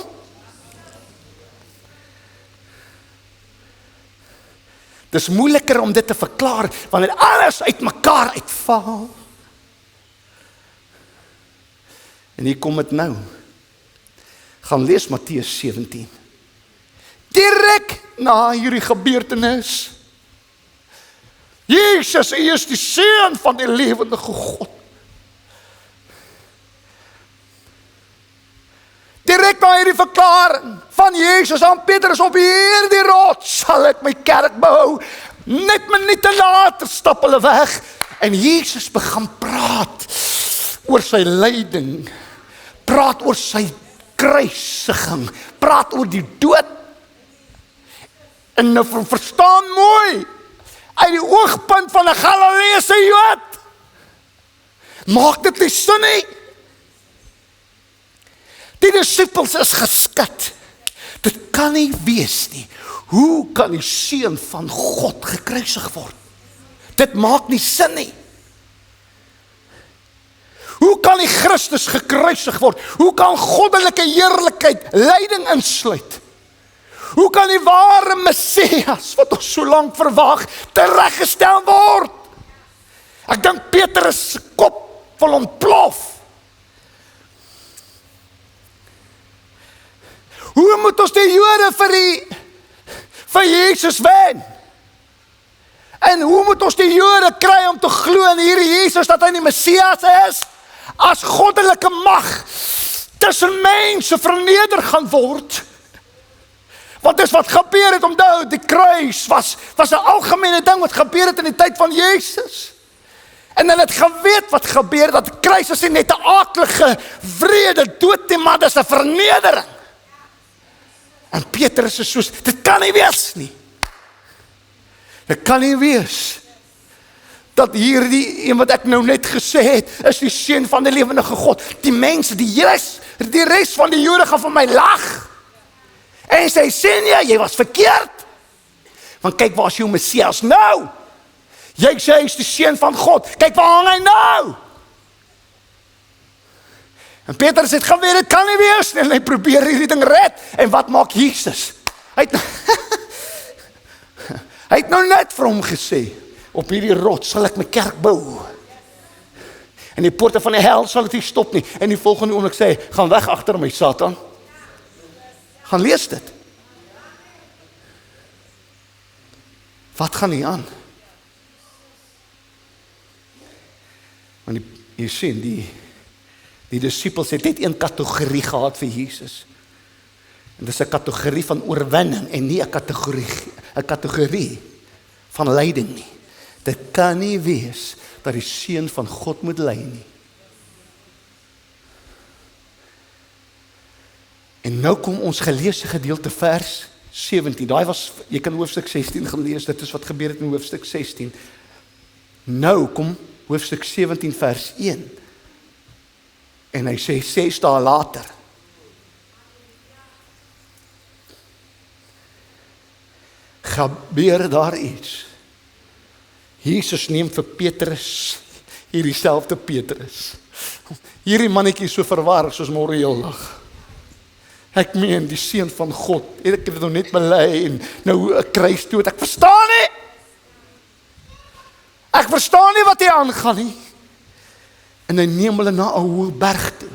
S2: Dit is moeiliker om dit te verklaar, wanneer alles uit mekaar uitval. En hier kom dit nou. Gaan lees Matteus 17. Direk na hierdie gebeurtenis. Jesus, U is die Seun van die lewendige God. Direk na hierdie verklaring van Jesus aan Petrus, op hierdie rots sal ek my kerk bou. Net minute later stap hulle weg en Jesus begin praat oor sy lyding, praat oor sy kruisiging, praat oor die dood. En nou verstaan mooi, uit die oogpunt van 'n Galileese Jood, maak dit nie sin nie. Die disippels is geskit. Dit kan nie wees nie. Hoe kan die Seun van God gekruisig word? Dit maak nie sin nie. Hoe kan die Christus gekruisig word? Hoe kan goddelike heerlikheid lyding insluit? Hoe kan die ware Messias, wat ons so lank verwag, tereggestel word? Ek dink Petrus se kop wil ontplof. Hoe moet ons die Jode vir Jesus wen? En hoe moet ons die Jode kry om te glo in hierdie Jesus, dat hy die Messias is, as goddelike mag tussen mense verneder gaan word? Want dis wat gebeur het, onthou, die kruis was 'n algemene ding wat gebeur het in die tyd van Jesus. En hulle het geweet wat gebeur, dat die kruis is nie net 'n aaklige, wrede dood nie, maar dis 'n vernedering. En Petrus is soos, dit kan nie wees nie. Dit kan nie wees dat hierdie een wat ek nou net gesê het, is die Seun van die lewendige God. Die mense, die res van die Jode gaan van my lag. En sy sê, jy was verkeerd. Want kyk, waar is jou Messias nou? Jy sê, hy is die Seun van God. Kyk, waar hang hy nou? En Petrus het geweet, dit kan nie wees nie, en hy probeer hierdie ding red. En wat maak Jesus? Hy het nou net vir hom gesê, op hierdie rots sal ek my kerk bou. En die poorte van die hel sal dit nie stop nie. En die volgende oomblik sê hy, gaan weg agter my, Satan. Gaan lees dit. Wat gaan hier aan? Want jy sien, die disciples het net een kategorie gehad vir Jesus. En dit is 'n kategorie van oorwinning en nie 'n kategorie van lyding nie. Dit kan nie wees dat die seun van God moet ly nie. En nou kom ons geleesde gedeelte vers 17. Daai was, jy kan hoofstuk 16 gaan lees, dit is wat gebeur het in hoofstuk 16. Nou kom hoofstuk 17 vers 1. En hy sê 6 dae later. Gebeur daar iets. Jesus neem vir Petrus, hierdie selfde Petrus. Hierdie mannetjie is so verwar soos môre heeldag. Ek meen, die seun van God, ek het nou net bely en nou 'n kruisdood, ek verstaan nie. Ek verstaan nie wat hier aangaan nie. En hy neem hulle na 'n hoë berg toe.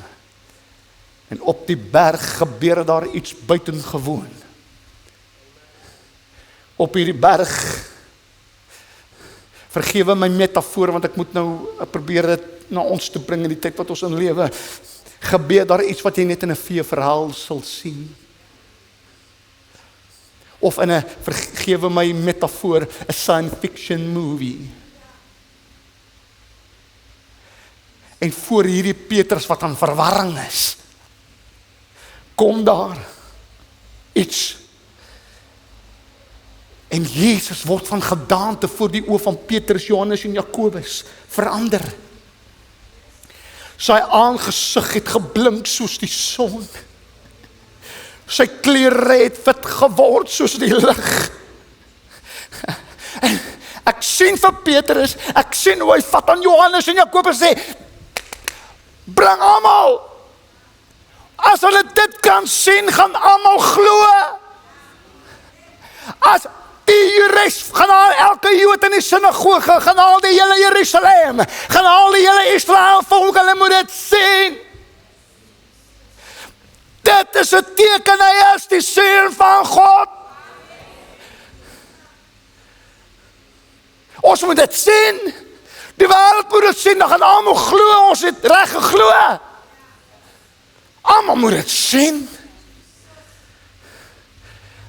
S2: En op die berg gebeur daar iets buitengewoon. Op hierdie berg, vergewe my metafoor, want ek moet nou probeer dit na ons toe bring in die tyd wat ons in lewe, gebeur daar iets wat jy net in 'n feeverhaal sal sien. Of in 'n, vergewe my metafoor, 'n science fiction movie. En voor hierdie Petrus wat aan verwarring is, kom daar iets. En Jesus word van gedaante voor die oë van Petrus, Johannes en Jakobus verander. Sy aangesig het geblink soos die son. Sy klere het wit geword soos die lig. En ek sien vir Petrus, ek sien hoe hy vat aan Johannes en Jakobus sê, bring almal. As hulle dit kan sien, gaan almal glo. As die res, gaan al elke Jood in die sinagoge, gaan al die hele Jerusalem, gaan al die hele Israel volk, hulle moet dit sien. Dit is 'n teken, hy is die seun van God. Ons moet dit sien. Die wêreld moet dit sien, dan gaan almal glo, ons het reg geglo. Almal moet dit sien.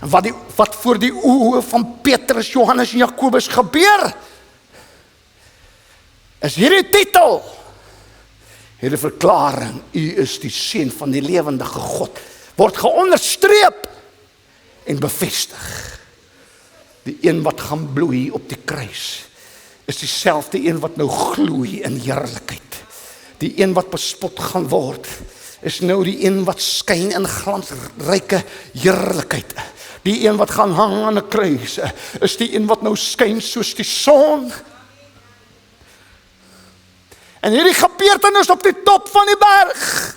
S2: En wat voor die oë van Petrus, Johannes en Jakobus gebeur, is hierdie titel, hierdie verklaring, u is die seun van die lewendige God, word geonderstreep en bevestig. Die een wat gaan bloei op die kruis, is dieselfde een wat nou gloei in heerlikheid. Die een wat bespot gaan word, is nou die een wat skyn in glansryke heerlikheid. Die een wat gaan hang aan 'n kruis, is die een wat nou skyn soos die son. En hierdie gebeurtenis op die top van die berg,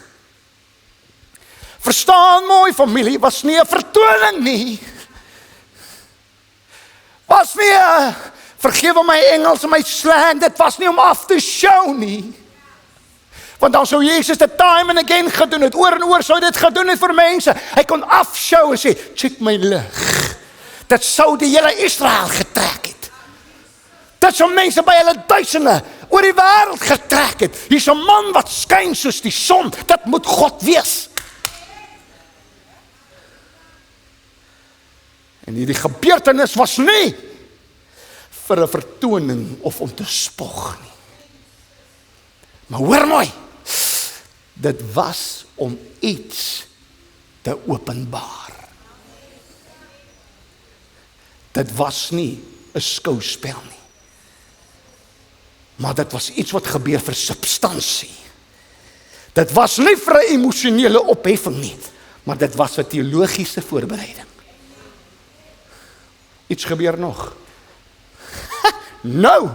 S2: verstaan mooi familie, was nie 'n vertoning nie. Was nie 'n, vergewe my Engels en my slang, dit was nie om af te show nie. Want dan sou Jesus dit time and again gedoen het, oor en oor sou dit gedoen het vir mense. Hy kon afshow en sê, check my lig. Dit sou die hele Israel getrek het. Dit sou mense by hulle duisende oor die wêreld getrek het. Hier's 'n man wat skyn soos die son, dit moet God wees. En hierdie gebeurtenis was nie vir 'n vertoning of om te spog nie. Maar hoor mooi, dit was om iets te openbaar. Dit was nie 'n skouspel nie. Maar dit was iets wat gebeur vir substansie. Dit was nie vir 'n emosionele opheffing nie, maar dit was 'n teologiese voorbereiding. Iets gebeur nog. Nou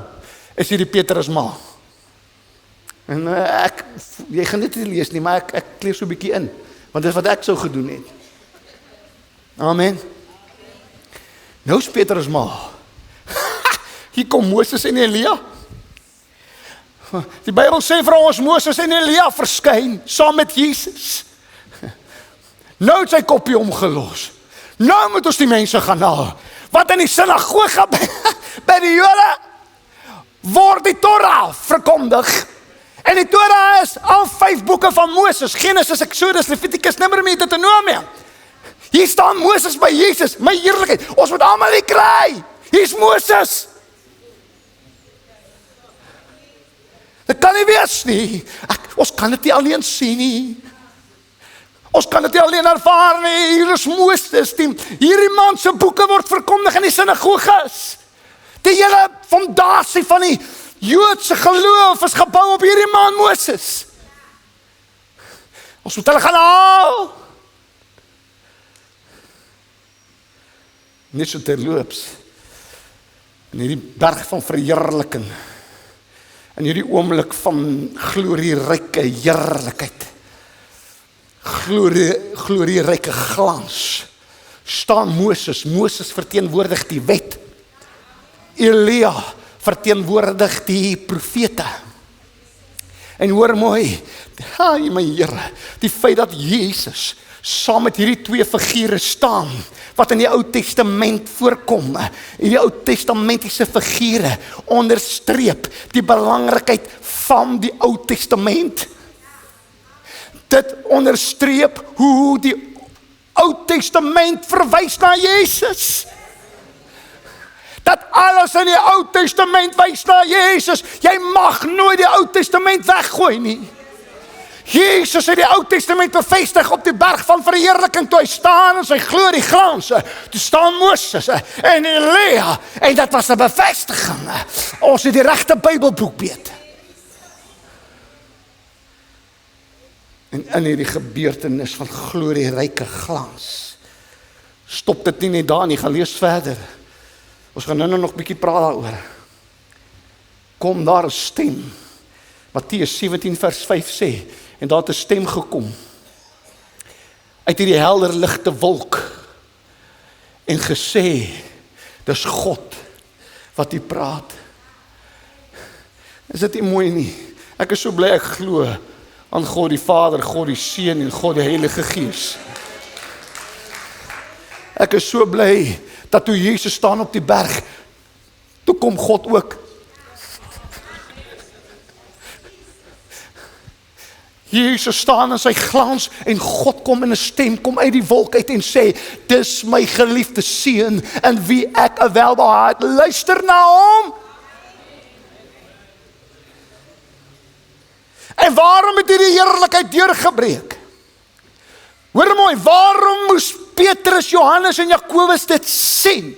S2: is hierdie Petrus ma. En jy gaan dit nie lees nie, maar ek kleef so 'n bietjie in, want dit is wat ek sou gedoen het. Amen. Nou is Petrus maar. Hier kom Moses en Elia. Die Bybel sê vir ons, Moses en Elia verskyn saam met Jesus. Nou het sy koppie omgelos. Nou moet ons die mense gaan haal. Wat in die sinagoge by die Jode word die Torah verkondig. En die Torah is al 5 boeke van Moses. Genesis, Exodus, Levitikus, Numeri, Deuteronomium. Hier staan Moses by Jesus. My heerlikheid, ons moet almal hier kry. Hier is Moses. Dit kan nie wees nie. Ons kan dit nie alleen sien nie. Ons kan dit nie alleen ervaar nie. Hier is Moses. Hierdie man se boeke word verkondig in die sinagoges. Die hele fondasie van die Joodse geloof is gebou op hierdie man Moses. Ons moet hulle gaan haal. Net so terloops. In hierdie berg van verheerliking. In hierdie oomblik van glorieryke heerlikheid. Glorieryke glans. Staan Moses. Moses verteenwoordig die wet. Elia verteenwoordig die profete. En hoor mooi, my Here, die feit dat Jesus saam met hierdie 2 figure staan, wat in die Ou Testament voorkom, hierdie Ou Testamentiese figure onderstreep die belangrikheid van die Ou Testament. Dit onderstreep hoe die Ou Testament verwys na Jesus. Dat alles in die Ou Testament wys na Jesus. Jy mag nooit die Ou Testament weggooi nie. Jesus het die Ou Testament bevestig op die berg van verheerliking, toe hy staan in sy glorie glans. Toe staan Moses en Elia, en dit was 'n bevestiging. Ons het die regte Bybelboek beet. En in hierdie gebeurtenis van glorieryke glans, stop dit nie net daar nie, gaan lees verder. Ons gaan nou nog 'n bietjie praat daaroor. Kom daar 'n stem. Matteus 17 vers 5 sê, en daar het 'n stem gekom uit hierdie helder ligte wolk en gesê, dis God wat hier praat. Is dit nie mooi nie? Ek is so bly ek glo aan God die Vader, God die Seun en God die Heilige Gees. Ek is so bly dat toe Jesus staan op die berg, toe kom God ook. Jesus staan in sy glans en God kom in 'n stem, kom uit die wolk uit en sê, dis my geliefde seun in wie ek 'n welbehae het. Luister na hom. En waarom het hierdie heerlikheid deurgebreek? Hoor mooi, waarom moes Petrus, Johannes en Jakobus dit sien?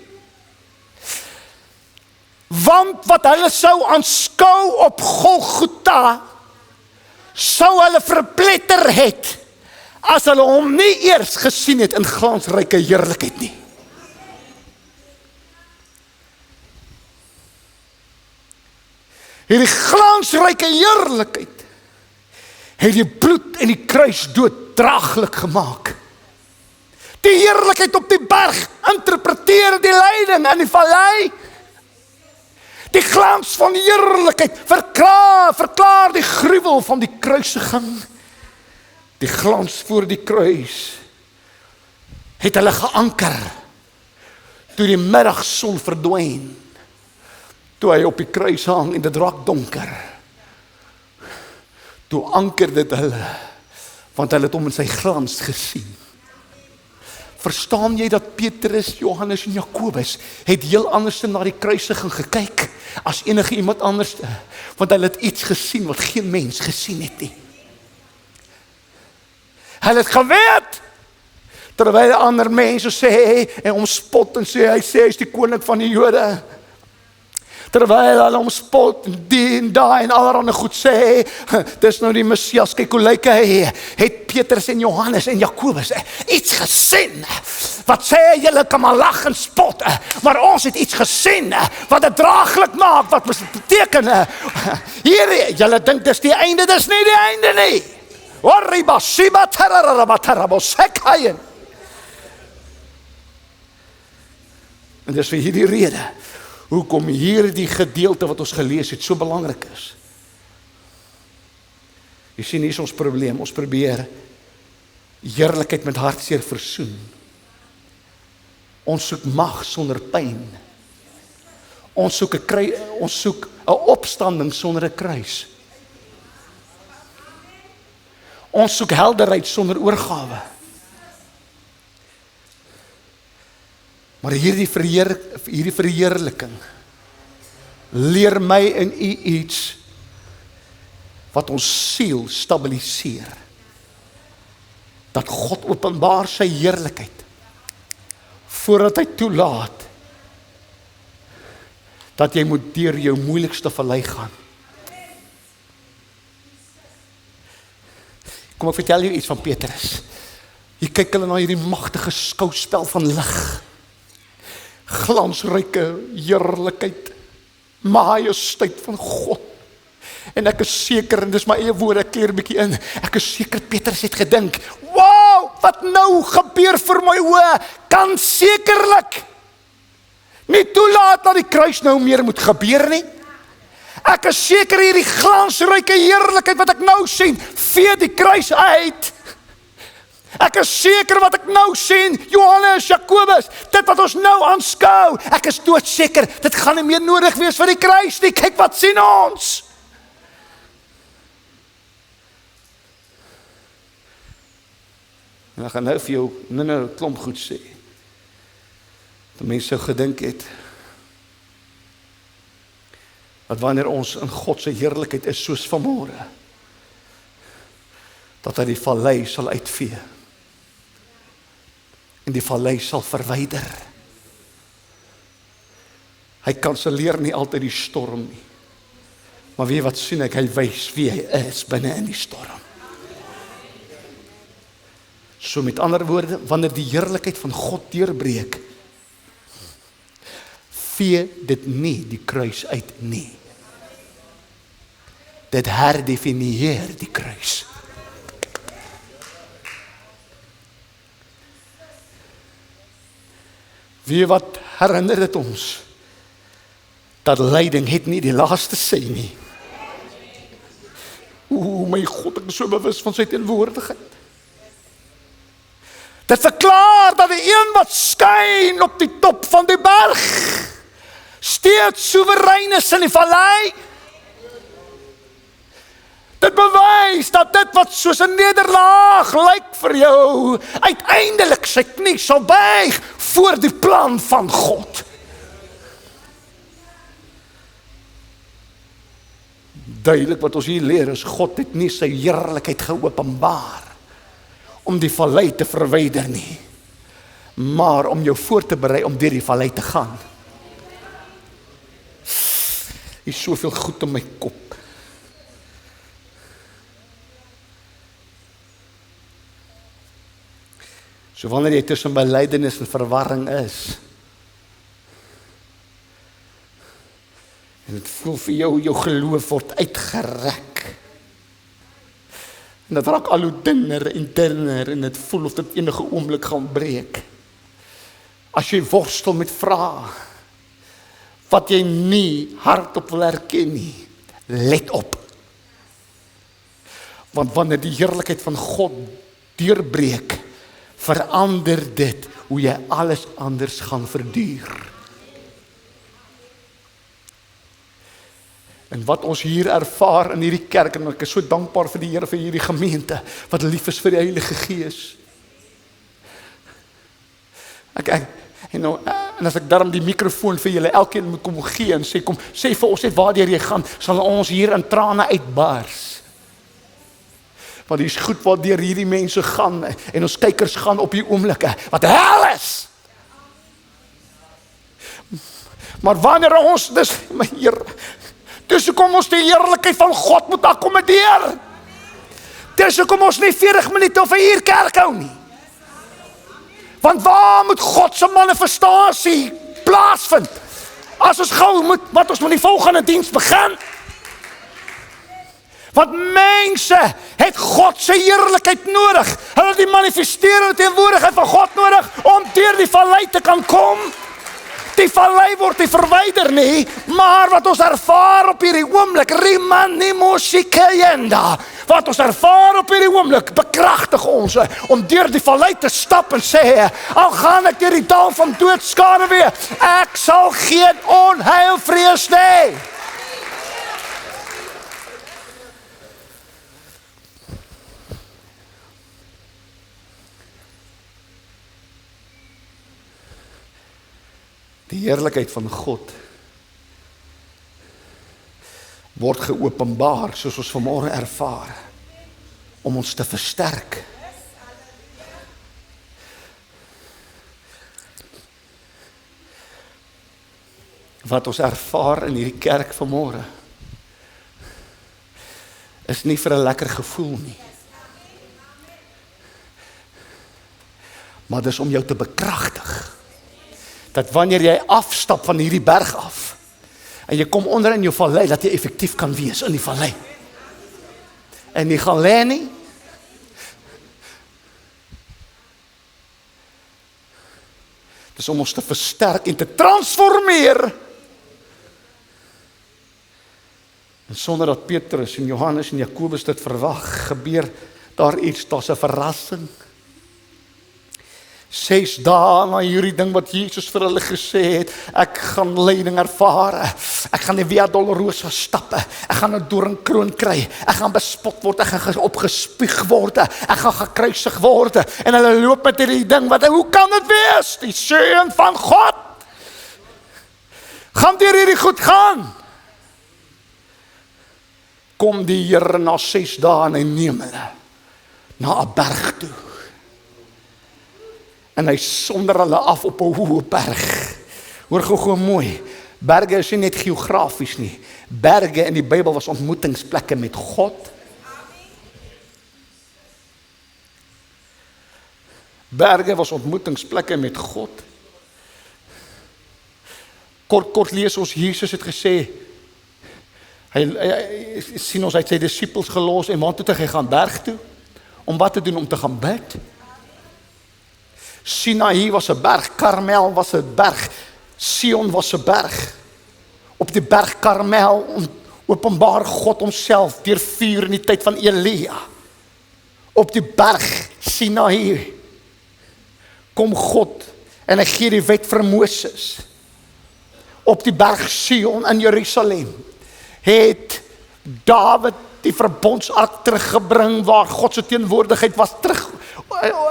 S2: Want wat hulle sou aanskou op Golgotha, sou hulle verpletter het, as hulle hom nie eers gesien het in glansryke heerlikheid nie. Hierdie glansryke heerlikheid het die bloed en die kruis dooddraaglik gemaak. Die heerlikheid op die berg interpreteer die lyding in die vallei. Die glans van die heerlikheid verklaar die gruwel van die kruisiging. Die glans voor die kruis het hulle geanker toe die middagson verdwyn. Toe hy op die kruis hang en dit raak donker. Toe anker dit hulle, want hulle het hom in sy glans gesien. Verstaan jy dat Petrus, Johannes en Jakobus het heel anders na die kruisiging gekyk as enige iemand anders, want hulle het iets gesien wat geen mens gesien het nie. Hulle het geweet, terwyl ander mense sê en hom spot en sê hy is die koning van die Jode. Terwyl hulle hom spot en die en daai en allerhande goed sê, dis nou die Messias, kyk hoe lyk hy, het Petrus en Johannes en Jakobus iets gesien, wat sê julle kan maar lag en spot, maar ons het iets gesien, wat dit draaglik maak, wat beteken, hier, julle dink dis die einde, dis nie die einde nie, Oriba, Shiba, Tarararabatarabo, Sekhaien. En dis vir hierdie rede, hoekom hierdie gedeelte wat ons gelees het, so belangrik is. Jy sien, hier is ons probleem, ons probeer heerlikheid met hartseer versoen. Ons soek mag sonder pyn. Ons soek 'n opstanding sonder 'n kruis. Ons soek helderheid sonder oorgawe. Maar hierdie verheerliking leer my en u iets wat ons siel stabiliseer. Dat God openbaar sy heerlikheid voordat hy toelaat dat jy moet deur jou moeilikste vallei gaan. Kom ek vertel jou iets van Petrus. Jy kyk hulle na hierdie magtige skouspel van lig. Glansryke heerlikheid, majesteit van God. En ek is seker, en dis my eie woorde, ek keer 'n bietjie in, ek is seker Petrus het gedink, wow, wat nou gebeur vir my oë, kan sekerlik nie toelaat dat die kruis nou meer moet gebeur nie. Ek is seker hierdie glansryke heerlikheid wat ek nou sien, vee die kruis uit. Ek is seker wat ek nou sien, Johannes, Jakobus, dit wat ons nou aanskou, ek is doodseker, dit gaan nie meer nodig wees vir die kruis nie, kyk wat sien ons. En ek gaan nou vir jou nou 'n klomp goed sê, dat mense sou gedink het, dat wanneer ons in God se heerlikheid is soos vanmôre, dat hy die vallei sal uitvee, en die vallei sal verwyder. Hy kanselleer nie altyd die storm nie, maar weet wat sien ek, hy wys wie hy is binne in die storm. So met ander woorde, wanneer die heerlikheid van God deurbreek, vee dit nie die kruis uit nie. Dit herdefinieer die kruis. Wie wat herinner dit ons, dat lyding het nie die laaste sê nie. My God, ek is so bewus van sy teenwoordigheid. Dit verklaar dat die een wat skyn op die top van die berg, steeds soewerein is in die vallei. Dit bewys dat dit wat soos 'n nederlaag lyk vir jou, uiteindelik sy knie sal buig voor die plan van God. Duidelik wat ons hier leer is, God het nie sy heerlikheid geopenbaar om die vallei te verwyder nie, maar om jou voor te berei om deur die vallei te gaan. Hier is soveel goed in my kop. So wanneer jy tussen belydenis en verwarring is, en het voel vir jou geloof word uitgerek, en dit raak al hoe dunner, en dit voel of dit enige oomblik gaan breek. As jy worstel met vrae, wat jy nie hardop wil erken nie, let op. Want wanneer die heerlikheid van God deurbreek, verander dit hoe jy alles anders gaan verduur. En wat ons hier ervaar in hierdie kerk, en ek is so dankbaar vir die Here vir hierdie gemeente, wat lief is vir die Heilige Gees. En as ek daarom die microfoon vir julle elkeen moet kom gee en sê, kom, sê vir ons net waardeur jy gaan, sal ons hier in trane uitbars. Want die is goed waardeur hierdie mense gaan, en ons kykers gaan op die oomblikke, wat hel is. Maar wanneer ons, dis my Here, dis hoekom ons die heerlikheid van God moet akkommodeer. Dis hoekom ons nie 40 minute of 'n uur kerk hou nie. Want waar moet God se manifestasie plaasvind? As ons gou moet, wat ons moet die volgende diens begin. Want mense het God se heerlikheid nodig. Hulle het die manifesterende teenwoordigheid van God nodig om deur die vallei te kan kom. Die vallei word nie verwyder nie, maar wat ons ervaar op hierdie oomblik, rimanimosikeyenda, wat ons ervaar op hierdie oomblik, bekragtig ons om deur die vallei te stap en sê, al gaan ek deur die dal van doodskade weer, ek sal geen onheil vrees nie. Die heerlikheid van God word geopenbaar soos ons vanmôre ervaar om ons te versterk. Wat ons ervaar in hierdie kerk vanmôre is nie vir 'n lekker gevoel nie. Maar dis om jou te bekragtig. Dat wanneer jy afstap van hierdie berg af en jy kom onder in jou vallei, dat jy effektief kan wees in die vallei. En nie gaan lê nie. Dis om ons te versterk en te transformeer. En sonder dat Petrus en Johannes en Jakobus dit verwag, gebeur daar iets, daar's 'n verrassing. 6 dae na hierdie ding wat Jesus vir hulle gesê het, ek gaan lyding ervaar, ek gaan die Via Dolorosa stap, ek gaan 'n doringkroon kry, ek gaan bespot word, ek gaan opgespieg word, ek gaan gekruisig word, en hulle loop met hierdie ding, hoe kan dit wees? Die seun van God gaan deur hierdie goed gaan. Kom die Here na 6 dae en hy neem hulle na 'n berg toe. En hy sonder hulle af op 'n hoë berg. Hoor gou mooi, berge is nie net geografies nie. Berge in die Bybel was ontmoetingsplekke met God. Berge was ontmoetingsplekke met God. Kort lees ons, Jesus het gesê, hy sien ons, hy het sy disippels gelos en waar toe hy gaan berg toe, om wat te doen, om te gaan bid. Sinaï was 'n berg, Karmel was 'n berg, Sion was 'n berg. Op die berg Karmel openbaar God homself deur vuur in die tyd van Elia. Op die berg Sinaï kom God en hy gee die wet vir Moses. Op die berg Sion in Jerusalem het Dawid die verbondsark teruggebring waar God se teenwoordigheid was terug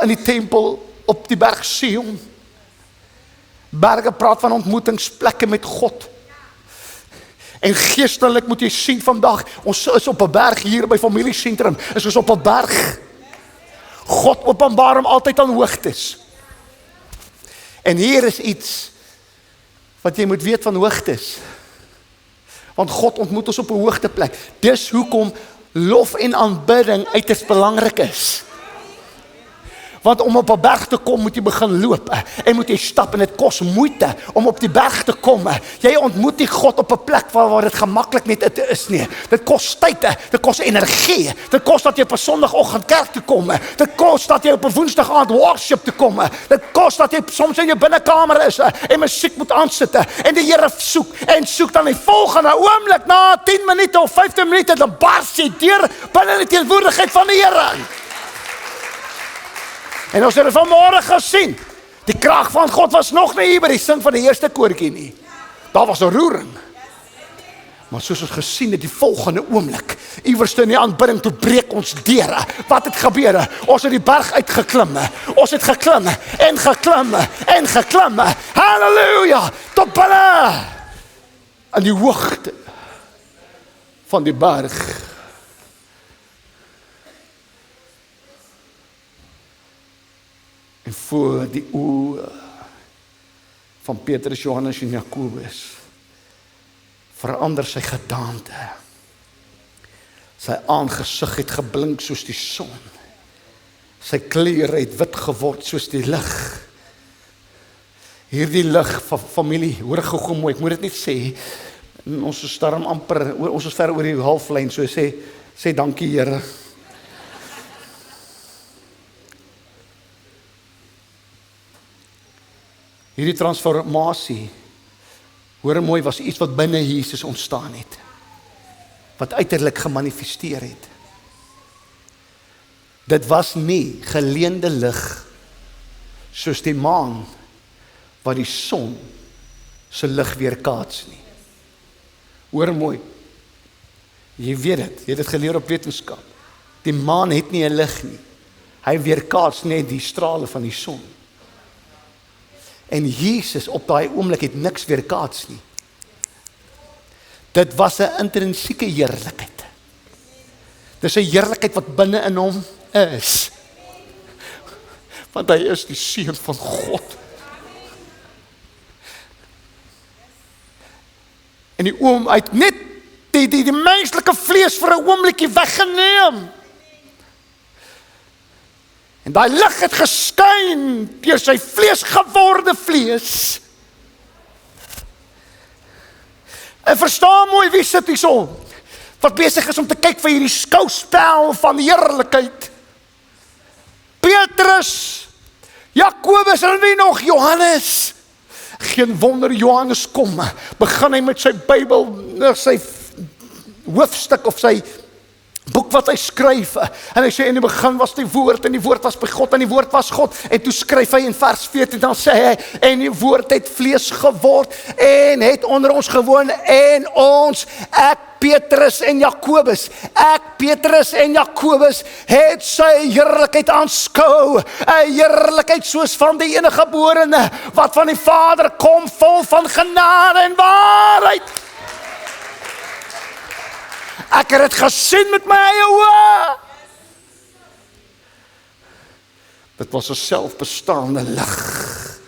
S2: in die tempel. Op die berg Sion. Berge praat van ontmoetingsplekke met God. En geestelik moet jy sien vandag, ons is op 'n berg hier by familiesentrum, is ons op 'n berg. God openbaar hom altyd aan hoogtes. En hier is iets wat jy moet weet van hoogtes. Want God ontmoet ons op 'n hoogteplek. Dis hoekom lof en aanbidding uiters belangrik is. Want om op 'n berg te kom, moet jy begin loop en moet jy stap en dit kos moeite om op die berg te kom. Jy ontmoet die God op 'n plek waar dit gemaklik net is nie. Dit kos tyd, dit kos energie. Dit kos dat jy op 'n Sondagoggend kerk toe kom. Dit kos dat jy op 'n Woensdag aand worship toe kom. Dit kos dat jy soms in jou binnekamer is en musiek moet aansit en die Here soek dan die volgende oomblik na 10 minute of 15 minute dan bars jy deur binne die teenwoordigheid van die Here. En ons het dit vanmôre gesien. Die krag van God was nog nie hier by die sing van die eerste koortjie nie. Daar was 'n roering. Maar soos ons gesien het die volgende oomblik, iewers in die aanbidding toe breek ons deur. Wat het gebeur? Ons het die berg uitgeklim. Ons het geklim en geklim en geklim. Halleluja! Tot binne aan die hoogte van die berg. En voor die oë van Petrus, Johannes en Jakobus verander sy gedaante. Sy aangesig het geblink soos die son. Sy klere het wit geword soos die lig. Hierdie lig van familie, hoor gou mooi, ek moet dit net sê, ons is daarom amper, ons is ver oor die halflyn, so sê dankie Here. Hierdie transformasie, hoor mooi, was iets wat binne Jesus ontstaan het, wat uiterlik gemanifesteer het. Dit was nie geleende lig, soos die maan, wat die son se lig weerkaats nie. Hoor mooi, jy weet dit, jy het dit geleer op wetenskap. Die maan het nie 'n lig nie. Hy weerkaats net die strale van die son. En Jesus op daai oomblik het niks weerkaats nie. Dit was 'n intrinsieke heerlikheid. Dis 'n heerlikheid wat binne in hom is. Want hy is die seun van God. En die oom uit net die menslike vlees vir 'n oombliekie weggeneem. En daai lig het geskyn deur sy vleesgeworde vlees. En verstaan mooi wie sit hierso, wat besig is om te kyk vir hierdie skouspel van heerlikheid. Petrus, Jakobus en wie nog, Johannes. Geen wonder Johannes kom, begin hy met sy Bybel, sy hoofstuk of sy boek wat hy skryf, en hy sê in die begin was die woord, en die woord was by God, en die woord was God, en toe skryf hy in vers 14, dan sê hy, en die woord het vlees geword, en het onder ons gewoon, en ons, ek Petrus en Jakobus, het sy heerlikheid aanskou, 'n heerlikheid soos van die enige geborene, wat van die Vader kom, vol van genade en waarheid. Ek het dit gesien met my eie oë. Dit was 'n selfbestaande lig.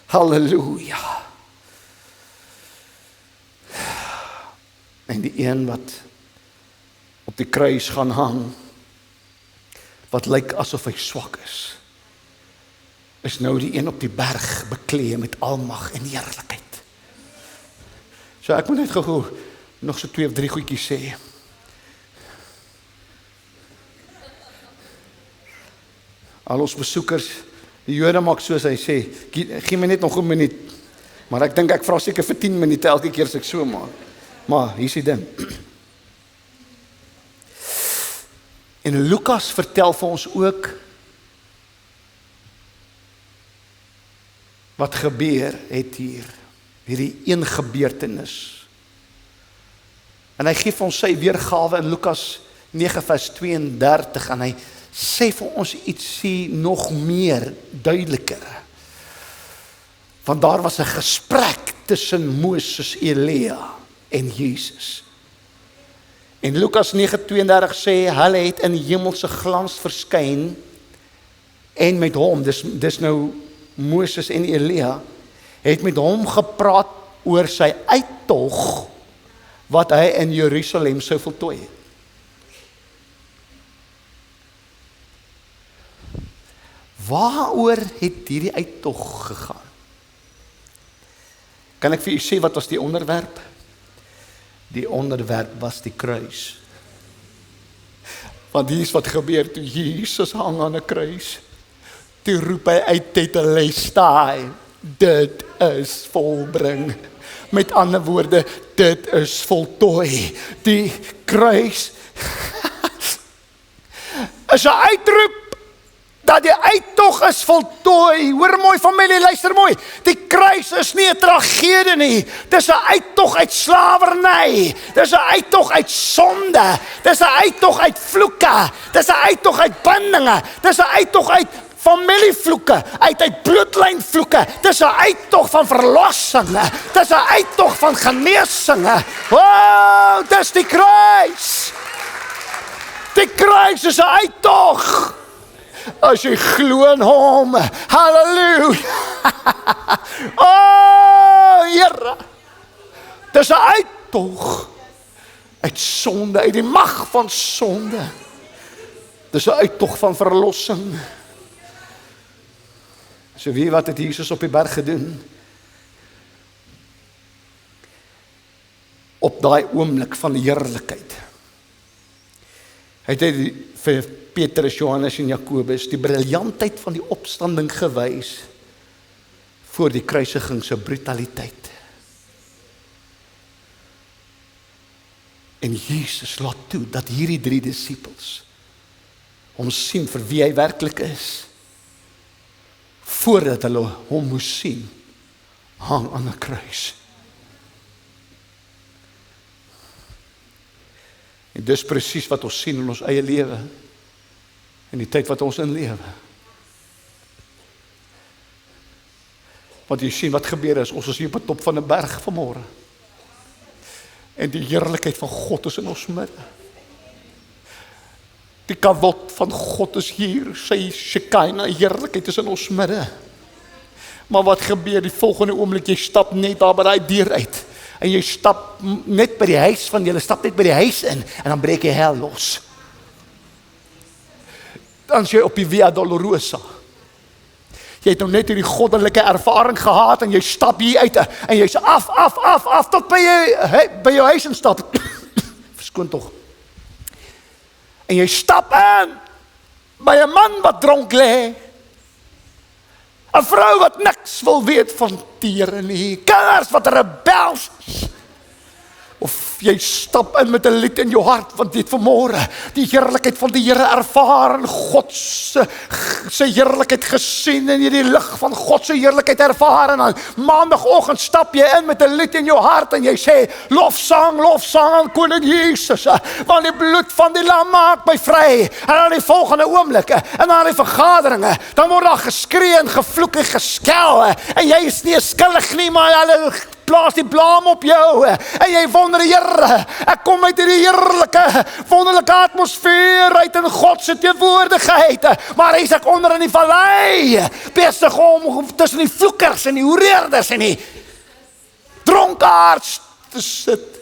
S2: Halleluja. En die een wat op die kruis gaan hang, wat lyk asof hy swak is nou die een op die berg bekleed met almag en heerlikheid. So ek moet net gou nog so 2 of 3 goedjies sê. Al ons besoekers, die Jode maak soos hy sê, gee my net nog 'n minuut, maar ek dink ek vra seker vir 10 minute elke keer as ek so maak. Maar hier is die ding. En Lukas vertel vir ons ook wat gebeur het hier, hierdie een gebeurtenis. En hy gee vir ons sy weergawe in Lukas 9 vers 32 en hy sê vir ons ietsie nog meer duideliker. Want daar was 'n gesprek tussen Moses, Elia en Jesus. En Lukas 9:32 sê, hulle het in hemelse glans verskyn en met hom, dis nou Moses en Elia, het met hom gepraat oor sy uittog wat hy in Jerusalem sou voltooi het. Waaroor het hierdie uittog gegaan? Kan ek vir u sê wat was die onderwerp? Die onderwerp was die kruis. Want hier is wat gebeur toe Jesus hang aan 'n kruis. Toe roep hy uit tetelestai, dit is volbring. Met ander woorde, dit is voltooi. Die kruis is 'n uitroep dat die uittog is voltooi. Hoor mooi familie, luister mooi. Die kruis is nie 'n tragedie nie. Dis 'n uittog uit slawerny. Dis 'n uittog uit sonde. Dis 'n uittog uit vloeke. Dis 'n uittog uit bindinge. Dis 'n uittog uit familievloeke, uit bloedlynvloeke. Dis 'n uittog van verlossing. Dis 'n uittog van genesing. Wow, dis die kruis. Die kruis is 'n uittog. As jy glo in hom, halleluja. Oh, Here. Dis 'n uittog uit sonde, uit die mag van sonde. Dis 'n uittog van verlossing. So weet wat het Jesus op die berg gedoen? Op daai oomblik van heerlikheid. Hy het vir Petrus, Johannes en Jakobus die briljantheid van die opstanding gewys voor die kruisiging se brutaliteit. En Jesus laat toe dat hierdie 3 disippels hom sien vir wie hy werklik is, voordat hulle hom moes sien, hang aan 'n kruis. En dis presies wat ons sien in ons eie lewe, in die tyd wat ons in lewe. Want jy sien wat gebeur is ons hier op die top van 'n berg vanmôre. En die heerlikheid van God is in ons midde. Die kavod van God is hier, sy Shekinah heerlikheid is in ons midde. Maar wat gebeur die volgende oomblik, jy stap net daar by daai deur uit. En jy stap net by die huis van julle, stap net by die huis in, en dan breek jy hel los. Dan is jy op die Via Dolorosa. Jy het nou net hierdie goddelike ervaring gehad, en jy stap hier uit, en jy's af, tot by jou huis instap. Verskoon tog. En jy stap in, by 'n man wat dronk lê, 'n vrou wat niks wil weet van die Here nie, kinders wat rebels is. Of jy stap in met 'n lied in jou hart, want jy het vanmôre die heerlikheid van die Here ervaar, en God se heerlikheid gesien, en jy die lig van God se heerlikheid ervaar, en dan maandagoggend stap jy in met 'n lied in jou hart, en jy sê, lofsang aan Koning Jesus, want die bloed van die lam maak my vry. En dan die volgende oomblik, en dan die vergaderinge, dan word daar geskree en gevloek en geskel, en jy is nie skuldig nie, maar hulle plaas die blaam op jou, en jy wonder, Here, ek kom uit hierdie heerlike, wonderlike atmosfeer uit in God se teenwoordigheid, maar hy's ek onder in die vallei, besig om tussen die vloekers en die hoereerders en die dronkaards te sit.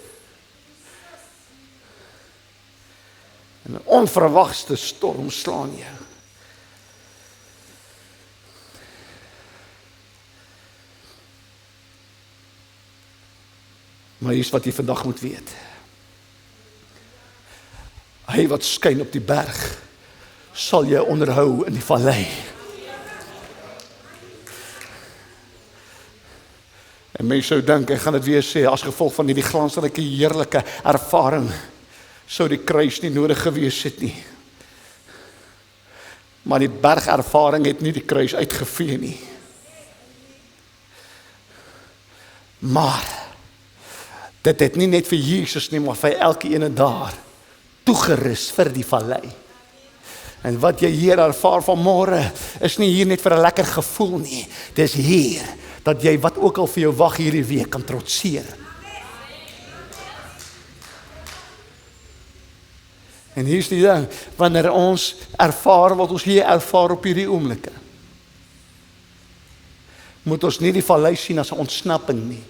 S2: En 'n onverwagte storm slaan jou. Maar hier is wat jy vandag moet weet. Hy wat skyn op die berg, sal jy onderhou in die vallei. En mense sou dink, ek gaan dit weer sê, as gevolg van hierdie glansryke, heerlike ervaring, sou die kruis nie nodig gewees het nie. Maar die bergervaring het nie die kruis uitgevee nie. Maar dit het nie net vir Jesus nie, maar vir elke ene daar toegerus vir die vallei. En wat jy hier ervaar vanmôre is nie hier net vir 'n lekker gevoel nie. Dis hier dat jy wat ook al vir jou wag hierdie week kan trotseer. En hier is die ding, wanneer ons ervaar wat ons hier ervaar op hierdie oomblikke, moet ons nie die vallei sien as 'n ontsnapping nie.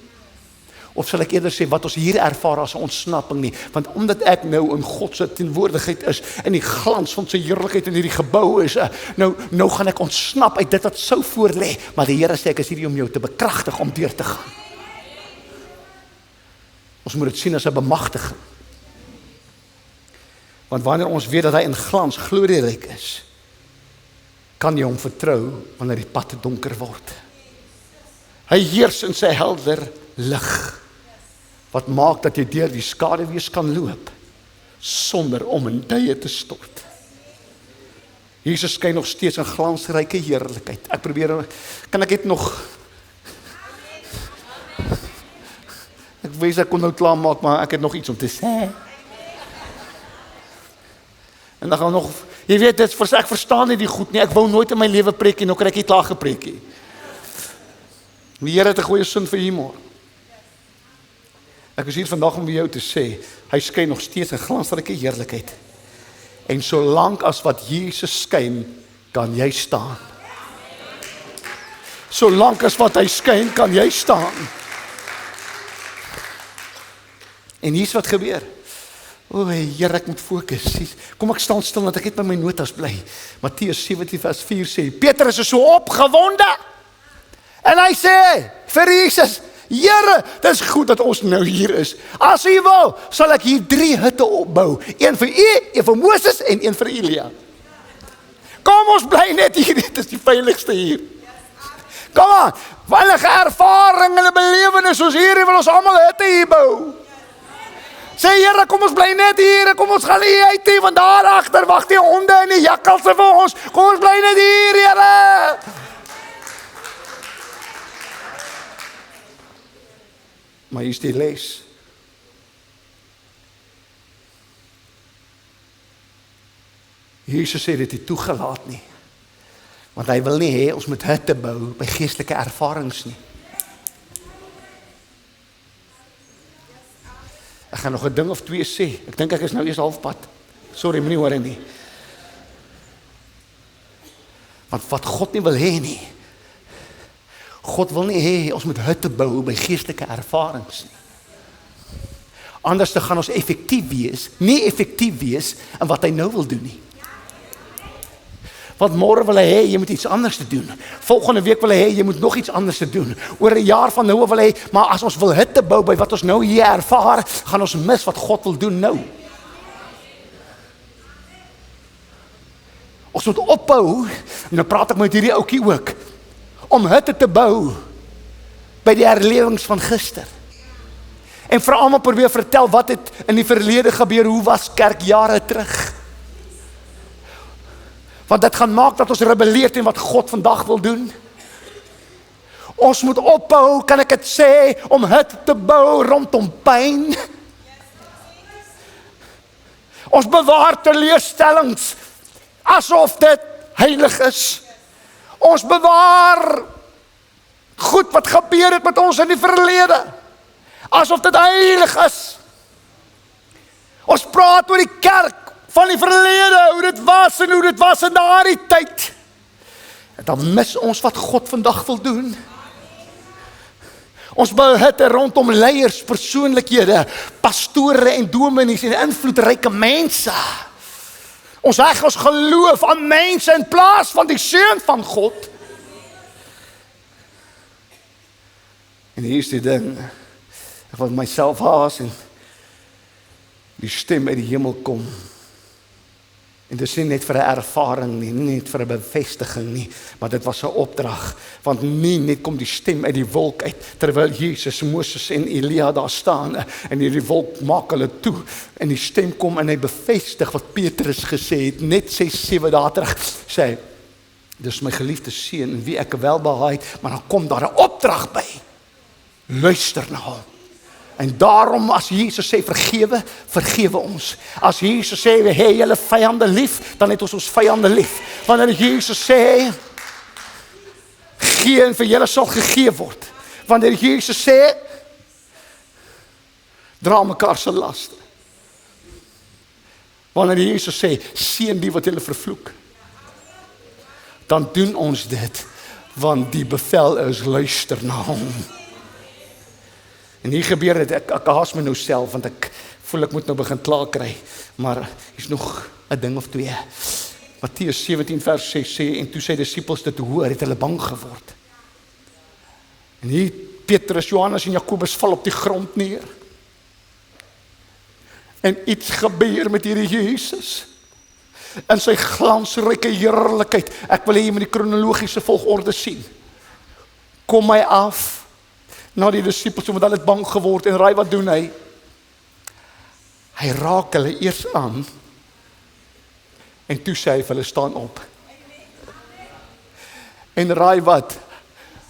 S2: Of sal ek eerder sê, wat ons hier ervaar as 'n ontsnapping nie, want omdat ek nou in God se teenwoordigheid is, in die glans van sy heerlikheid in hierdie gebou is, nou gaan ek ontsnap uit dit wat sou voor lê, maar die Here sê, ek is hier om jou te bekragtig om deur te gaan. Ons moet dit sien as 'n bemagtiging. Want wanneer ons weet dat hy in glans glorieryk is, kan jy hom vertrou wanneer die pad donker word. Hy heers in sy helder lig, wat maak dat jy deur die skaduwees kan loop, sonder om in duie te stort. Jesus skyn nog steeds in glansryke heerlikheid. Ek probeer, kan ek dit nog, ek wens ek kon nou klaar maak, maar ek het nog iets om te sê. En dan gaan nog, jy weet, ek verstaan nie die goed nie, ek wou nooit in my lewe preek nie, nou kry ek nie klaar gepreek nie. Die Here het 'n goeie sin vir humor. Ek is hier vandag om vir jou te sê, hy skyn nog steeds in glansryke heerlikheid. En solank as wat Jesus skyn, kan jy staan. Solank as wat hy skyn, kan jy staan. En hier's wat gebeur. O, Here, ek moet fokus. Kom ek staan stil, dat ek net by my notas bly. Matteus 17 vers 4 sê, Petrus is so opgewonde. En hy sê, vir Jesus, Here, dit is goed dat ons nou hier is. As U wil, sal ek hier 3 hutte opbou. Een vir U, een vir Moses en een vir Elia. Kom ons bly net hier, dit is die veiligste hier. Kom aan, veilige ervaring en 'n belewenis soos hierdie wil ons almal hutte hier bou. Sê Here, kom ons bly net hier, kom ons gaan nie uit nie, want daar agter wag die honde en die jakkalse vir ons. Kom ons bly net hier, Here. Maar hier is die les. Jesus sê dit nie toegelaat nie. Want hy wil nie hê ons moet hutte bou by geestelike ervarings nie. Ek gaan nog 'n ding of 2 sê. Ek dink ek is nou eers halfpad. Sorry, moenie worry nie. Want wat God nie wil hê nie. God wil nie hê ons moet hutte bou by geestelike ervarings nie. Anders dan gaan ons effektief wees, nie effektief wees in wat hy nou wil doen nie. Want môre wil hy hê jy moet iets anders te doen. Volgende week wil hy hê jy moet nog iets anders te doen. Oor 'n jaar van nou wil hy, maar as ons wil hitte bou by wat ons nou hier ervaar, gaan ons mis wat God wil doen nou. Ons moet ophou, en dan praat ek met hierdie ouetjie ook, om hitte te bou by die herlewings van gister. En vir almal probeer vertel wat het in die verlede gebeur, hoe was kerk jare terug. Want dit gaan maak dat ons rebelleer teen wat God vandag wil doen. Ons moet ophou, kan ek dit sê, om hitte te bou rondom pyn. Ons bewaar teleurstellings asof dit heilig is. Ons bewaar goed wat gebeur het met ons in die verlede, asof dit heilig is. Ons praat oor die kerk van die verlede, hoe dit was en hoe dit was in daardie tyd. En dan mis ons wat God vandag wil doen. Ons bou hitte rondom leiers, persoonlikhede, pastore en dominees en invloedryke mense. Ons heg ons geloof aan mense in plaas van die seun van God. En hier is die ding, ek wil myself haas en die stem uit die hemel kom. En dit is nie net vir 'n ervaring nie, nie net vir 'n bevestiging nie, maar dit was 'n opdrag, want nie net kom die stem uit die wolk uit, terwyl Jesus, Moses en Elia daar staan, en hierdie wolk maak hulle toe, en die stem kom en hy bevestig wat Petrus gesê het, net 6-7 dae terug, sê hy, dis my geliefde seun, in wie ek welbehaag het, maar dan kom daar 'n opdrag by, luister na hom. En daarom as Jesus sê vergewe, vergewe ons. As Jesus sê we hê julle vyande lief, dan het ons vyande lief. Wanneer Jesus sê gee en vir julle sal gegee word. Wanneer Jesus sê dra mekaar se laste. Wanneer Jesus sê seën die wat julle vervloek, dan doen ons dit, want die bevel is luister na hom. En hier gebeur dit, ek haas my nou self, want ek voel ek moet nou begin klaar kry, maar hier's nog 'n ding of 2. Matteus 17 vers 6 sê, en toe sy disippels dit hoor, het hulle bang geword. En hier Petrus, Johannes en Jakobus val op die grond neer. En iets gebeur met hierdie Jesus. In sy glansryke heerlikheid. Ek wil hê jy moet die kronologiese volgorde sien. Kom my af. Na die disippels, omdat hulle het bang geword, en raai wat doen hy? Hy raak hulle eers aan, en toe sê hy vir hulle staan op. En raai wat?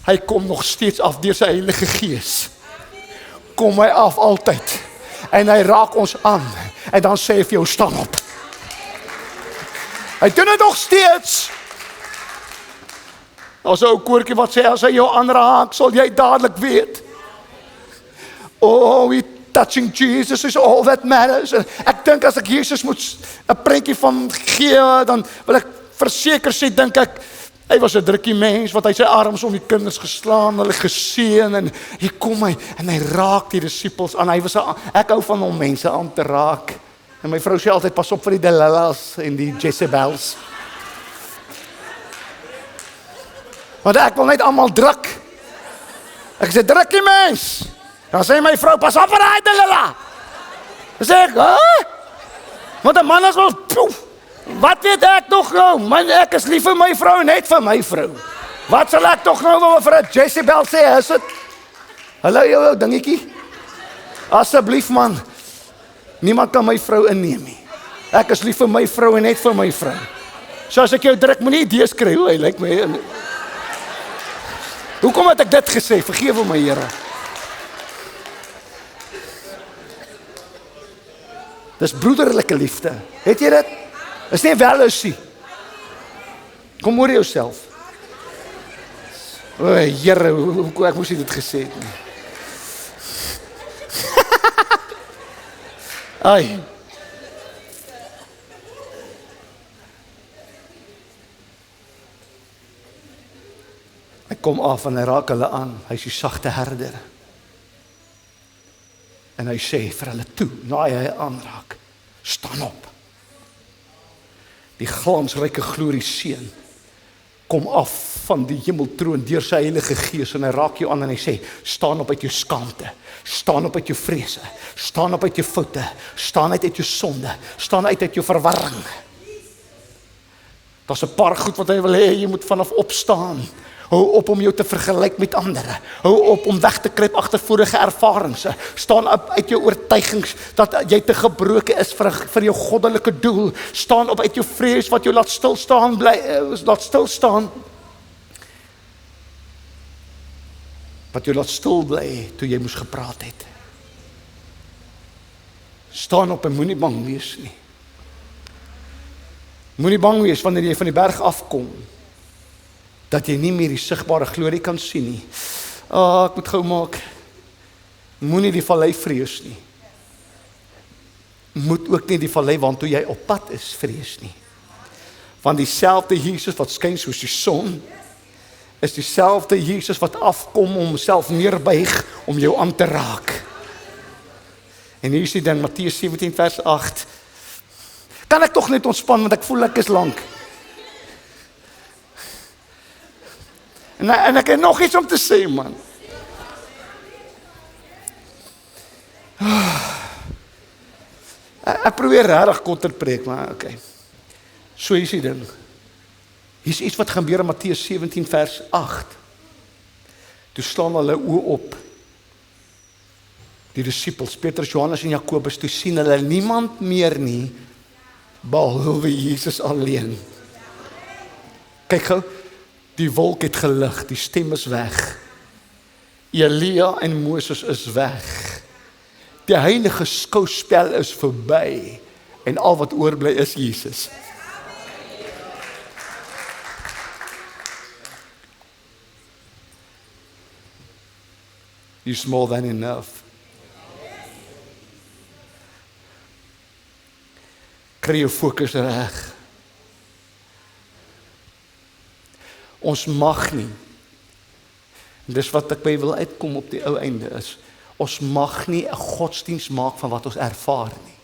S2: Hy kom nog steeds af deur sy Heilige Gees. Kom hy af altyd. En hy raak ons aan, en dan sê hy vir jou staan op. Hy doen dit nog steeds. As 'n ou koortjie wat sê, as hy jou aanraak, sal jy dadelik weet. Oh, we touching Jesus is all that matters. En ek dink as ek Jesus moet 'n prentjie van gee, dan wil ek verseker sê, dink ek, Hy was 'n drukkie mens, wat hy sy arms om die kinders geslaan, hulle geseën, en hier kom hy, en hy raak die disippels aan. Hy was ek hou van om mense aan te raak. En my vrou sê altyd, pas op vir die Delilahs en die Jezebels. Want ek wil net almal druk. Ek sê, drukkie mens. Dan sê my vrou, pas op vir die Delilah. Dan sê ek, hè? Want 'n man is ons, poef. Wat weet ek nog nou? Man, ek is lief vir my vrou, net vir my vrou. Wat sal ek toch nou wel vir 'n Jezebel sê, is dit? Hallo jou dingetjie. Asseblief man, niemand kan my vrou inneem nie. Ek is lief vir my vrou en net vir my vrou. So as ek jou druk, moenie idees kry, hy lyk my. Hoekom het ek dit gesê? Vergewe my, Here. Dis broederlike liefde. Het jy dit? Is nie welusie. Kom oor jouself. O, Here, ek moes dit gesê het nie. Ai. Hy kom af en hy raak hulle aan. Hy is die sagte herder. En hy sê vir hulle toe, na hy aanraak, staan op. Die glansryke glorie seun kom af van die hemeltroon deur sy Heilige Gees en hy raak jou aan en hy sê, staan op uit jou skaamte, staan op uit jou vrese, staan op uit jou foute, staan uit jou sonde, staan uit jou verwarring. Daar's 'n paar goed wat hy wil hê, jy moet vanaf opstaan. Hou op om jou te vergelyk met ander. Hou op om weg te kruip agter vorige ervarings. Staan op uit jou oortuigings dat jy te gebroken is vir jou goddelike doel. Staan op uit jou vrees wat jou laat stilstaan, wat jou laat stil bly toe jy moes gepraat het. Staan op en moenie bang wees nie. Moenie bang wees wanneer jy van die berg afkom, dat jy nie meer die sigbare glorie kan sien nie. Ek moet gou maak. Moenie die vallei vrees nie. Moet ook nie die vallei waartoe jy op pad is vrees nie. Want dieselfde Jesus wat skyn soos die son, is dieselfde Jesus wat afkom om homself neerbuig om jou aan te raak. En hier is die ding, Matteus 17 vers 8. Kan ek toch net ontspan, want ek voel ek is lank. En ek het nog iets om te sê, man. Ek probeer regtig korter preek, maar okay. So is die ding. Hier is iets wat gebeur in Matteus 17 vers 8. Toe slaan hulle oë op. Die disippels, Petrus, Johannes en Jakobus, toe sien hulle niemand meer nie, behalwe Jesus alleen. Kyk gou, die wolk het gelig, die stem is weg. Elia en Moses is weg. Die heilige skouspel is verby en al wat oorbly is Jesus. He's more than enough. Kry jou fokus reg. Ons mag nie, dis wat ek by wil uitkom op die ou einde is, ons mag nie 'n godsdiens maak van wat ons ervaar nie.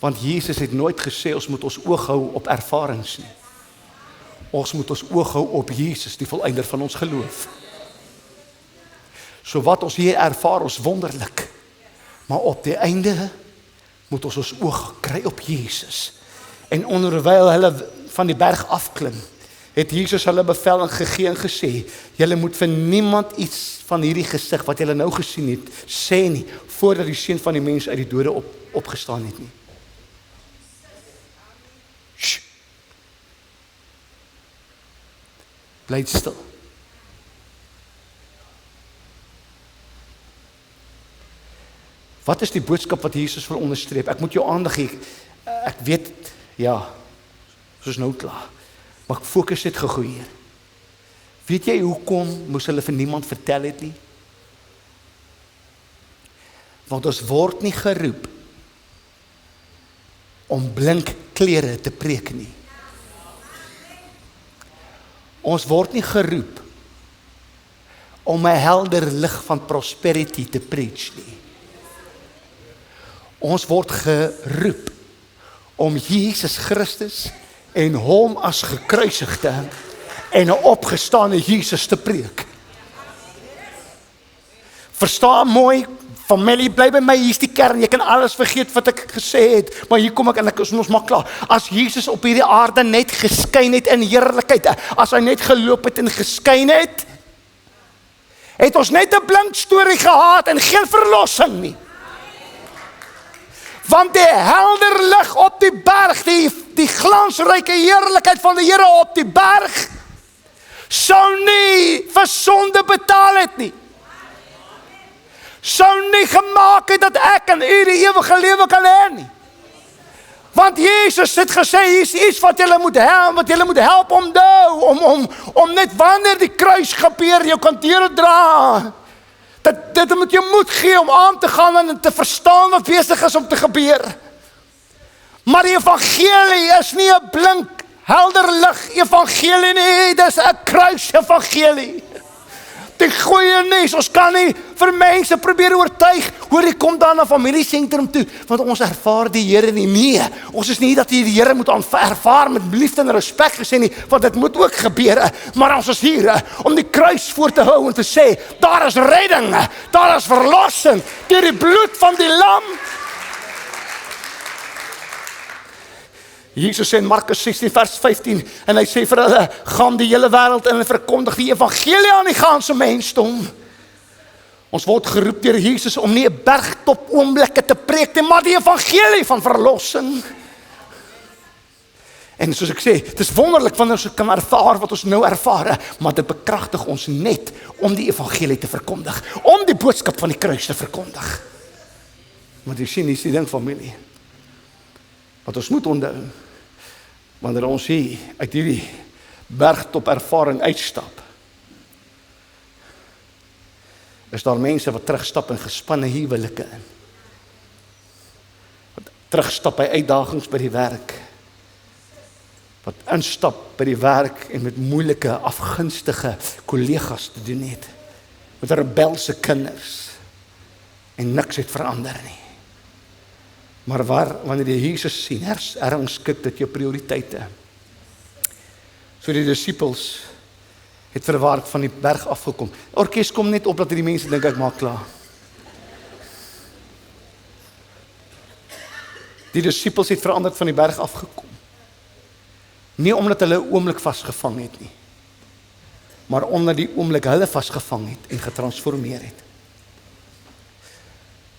S2: Want Jesus het nooit gesê ons moet ons oog hou op ervarings nie. Ons moet ons oog hou op Jesus, die volëinder van ons geloof. So wat ons hier ervaar, ons wonderlik, maar op die einde moet ons oog kry op Jesus. En onderwyl hulle van die berg afklim, het Jesus hulle bevel gegee en gesê, julle moet vir niemand iets van hierdie gesig wat julle nou gesien het, sê nie, voordat die seun van die mens uit die dode opgestaan het nie. Shh. Bly stil. Wat is die boodskap wat Jesus wil onderstreep? Ek moet jou aandag gee. Ek weet, ja, soos nou klaar. Maar ek fokus net gou hier. Weet jy hoekom moes hulle vir niemand vertel het nie? Want ons word nie geroep om blink klere te preek nie. Ons word nie geroep om 'n helder lig van prosperity te preach nie. Ons word geroep om Jesus Christus en hom as gekruisigde en 'n opgestane Jesus te preek. Verstaan mooi, familie, bly by my, hier is die kern, jy kan alles vergeet wat ek gesê het, maar hier kom ek en ek is ons maar klaar. As Jesus op hierdie aarde net geskyn het in heerlikheid, as hy net geloop het en geskyn het, het ons net 'n blink storie gehad en geen verlossing nie. Want die helder lig op die berg, die glansryke heerlikheid van die Here op die berg, sou nie vir sonde betaal het nie. Sou nie gemaak het dat ek en u die ewige lewe kan hê nie. Want Jesus het gesê, hier is iets wat julle moet help onthou, om net wanneer die kruis gebeur, jou kan deurdra. Dit moet jou moed gee om aan te gaan en te verstaan wat besig is om te gebeur. Maar die evangelie is nie 'n blink, helder lig evangelie nie, dis 'n kruis evangelie. Die goeie nuus, ons kan nie vir mense probeer oortuig, hoor jy kom dan na familiesentrum toe, want ons ervaar die Here nie. Nee, ons is nie dat jy die Here moet ervaar met liefde en respek gesê nie, want dit moet ook gebeur, maar ons is hier om die kruis voor te hou en te sê, daar is redding, daar is verlossing, deur die bloed van die lam. Jesus sê in Markus 16 vers 15 en hy sê vir hulle, gaan die hele wêreld in en verkondig die evangelie aan die ganse mensdom. Ons word geroep deur Jesus om nie 'n bergtop oomblikke te preek nie, maar die evangelie van verlossing. En soos ek sê, het is wonderlik wanneer ons kan ervaar wat ons nou ervaar, maar dit bekragtig ons net om die evangelie te verkondig, om die boodskap van die kruis te verkondig. Maar jy sien, hier is die ding, familie, wat ons moet onthou, wanneer ons hier uit hierdie bergtop ervaring uitstap, is daar mense wat terugstap in gespanne huwelike in. Wat terugstap by uitdagings by die werk. Wat instap by die werk en met moeilike, afgunstige kollegas te doen het. Met rebelse kinders. En niks het verander nie. Maar wanneer jy Jesus sien, herrangskik dit jou prioriteite. So die disippels het verwaard van die berg afgekom. Orkes kom net op dat die mense dink ek maak klaar. Die disippels het veranderd van die berg afgekom. Nie omdat hulle 'n oomblik vasgevang het nie, maar omdat die oomblik hulle vasgevang het en getransformeer het.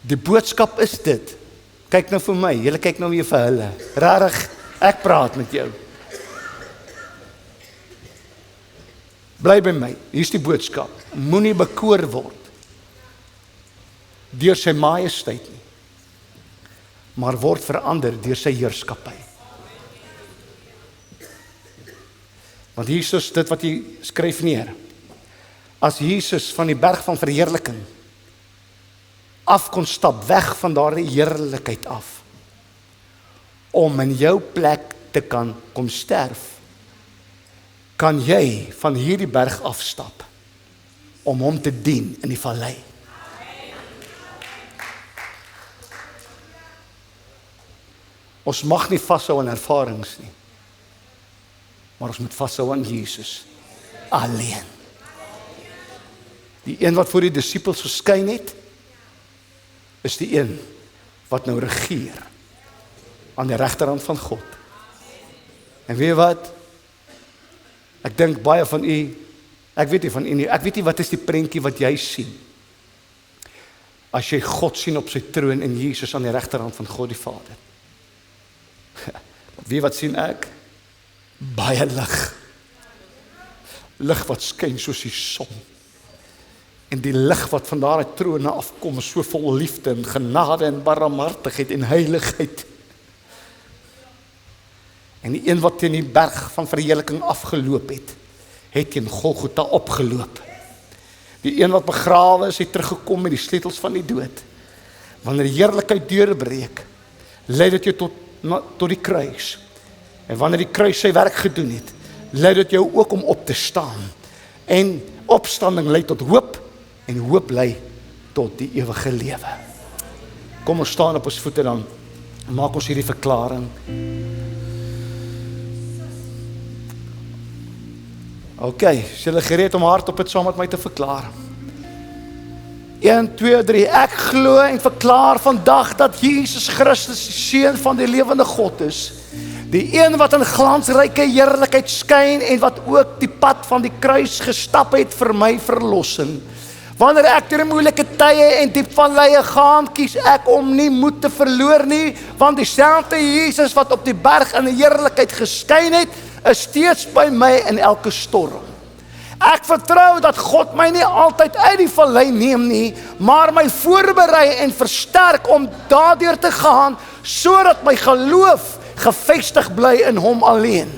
S2: Die boodskap is dit. Kyk nou vir my, julle kyk nou weer vir hulle. Rarig, ek praat met jou. Bly by my, hier is die boodskap. Moenie bekoor word deur sy majesteit nie, maar word verander deur sy heerskappy. Want Jesus, dit wat hy skryf neer, as Jesus van die berg van verheerliking af kon stap, weg van daardie heerlikheid af, om in jou plek te kan kom sterf, kan jy van hierdie berg afstap, om hom te dien in die vallei. Ons mag nie vashou aan ervarings nie, maar ons moet vashou aan Jesus, alleen. Die een wat voor die disippels verskyn het, is die een wat nou regeer aan die regterhand van God. En weet jy wat? Ek dink baie van u, ek weet nie van u nie, ek weet nie wat is die prentjie wat jy sien, as jy God sien op sy troon en Jesus aan die regterhand van God die Vader. Weet wat sien ek? Baie lig. Lig wat skyn soos die son. En die lig wat van daardie troon afkom is so vol liefde en genade en barmhartigheid en heiligheid. En die een wat teen die berg van verheerliking afgeloop het teen Golgotha opgeloop. Die een wat begrawe is, het teruggekom met die sleutels van die dood. Wanneer die heerlikheid deurbreek, lei dit jou tot die kruis. En wanneer die kruis sy werk gedoen het, lei dit jou ook om op te staan. En opstanding lei tot hoop, en hoop lei tot die ewige lewe. Kom ons staan op ons voete dan, maak ons hierdie verklaring. OK, is julle gereed om hardop dit saam met my te verklaar? 1, 2, 3, ek glo en verklaar vandag dat Jesus Christus die Seun van die lewende God is. Die een wat in glansryke heerlikheid skyn en wat ook die pad van die kruis gestap het vir my verlossing. Wanneer ek deur moeilike tye en diep valleie gaan, kies ek om nie moed te verloor nie, want dieselfde Jesus wat op die berg in die heerlikheid geskyn het, is steeds by my in elke storm. Ek vertrou dat God my nie altyd uit die vallei neem nie, maar my voorberei en versterk om daardeur te gaan, sodat my geloof gevestig bly in hom alleen.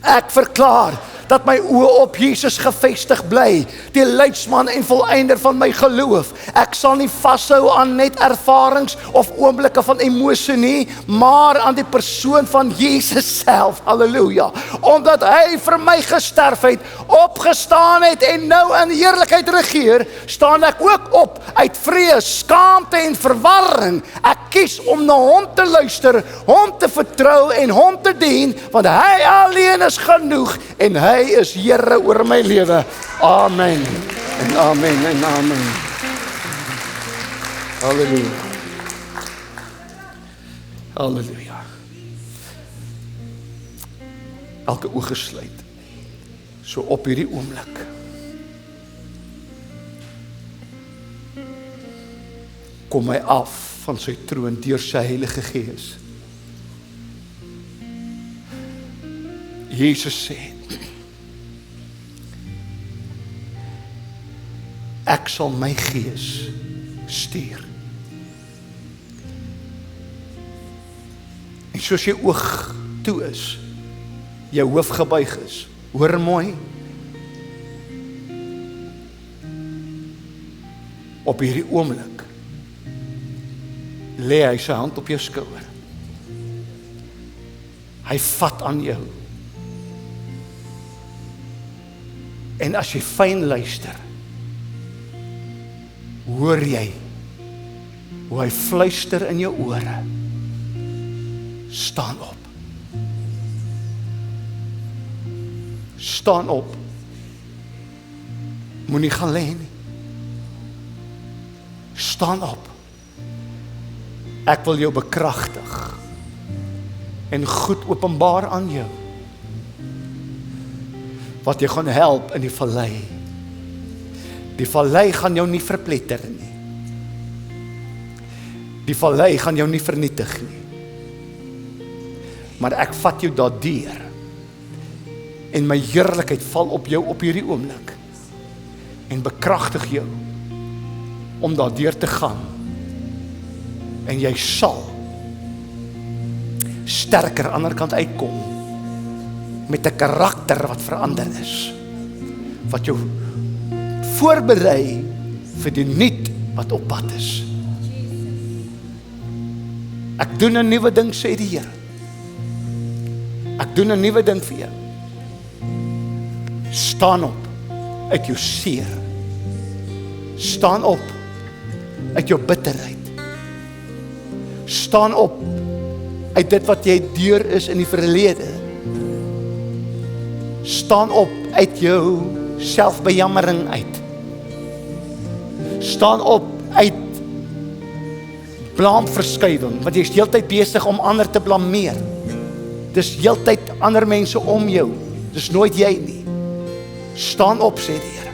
S2: Ek verklaar dat my oë op Jesus gevestig bly, die leidsman en volëinder van my geloof. Ek sal nie vashou aan net ervarings of oomblikke van emosie nie, maar aan die persoon van Jesus self. Halleluja. Omdat hy vir my gesterf het, opgestaan het en nou in heerlikheid regeer, staan ek ook op uit vrees, skaamte en verwarring. Ek kies om na hom te luister, hom te vertrou en hom te dien, want hy alleen is genoeg en hy is Here oor my lewe. Amen. En amen en amen. Halleluja. Halleluja. Elke oog gesluit. So op hierdie oomblik. Kom hy af van sy troon deur sy Heilige Gees. Jesus sê, ek sal my Gees stuur. En soos jy oog toe is, jou hoof gebuig is, hoor mooi, op hierdie oomblik, lê hy sy hand op jou skouer. Hy vat aan jou. En as jy fyn luister, hoor jy hoe hy fluister in jou ore. Staan op. Staan op. Moenie gaan lê nie. Staan op. Ek wil jou bekragtig en goed openbaar aan jou, wat jy gaan help in die vallei. Die vallei gaan jou nie verpletter nie. Die vallei gaan jou nie vernietig nie. Maar ek vat jou daardeur en my heerlikheid val op jou op hierdie oomblik en bekragtig jou om daardeur te gaan. En jy sal sterker aan die ander kant uitkom met 'n karakter wat verander is, wat jou voorberei vir die nuut wat op pad is. Ek doen 'n nuwe ding, sê die Here. Ek doen 'n nuwe ding vir jou. Staan op uit jou seer. Staan op uit jou bitterheid. Staan op uit dit wat jy deur is in die verlede. Staan op uit jou selfbejammering uit. Staan op uit blaamverskuiving, want jy is heeltyd besig om ander te blameer. Dis heeltyd ander mense om jou. Dis nooit jy nie. Staan op, sê die Here.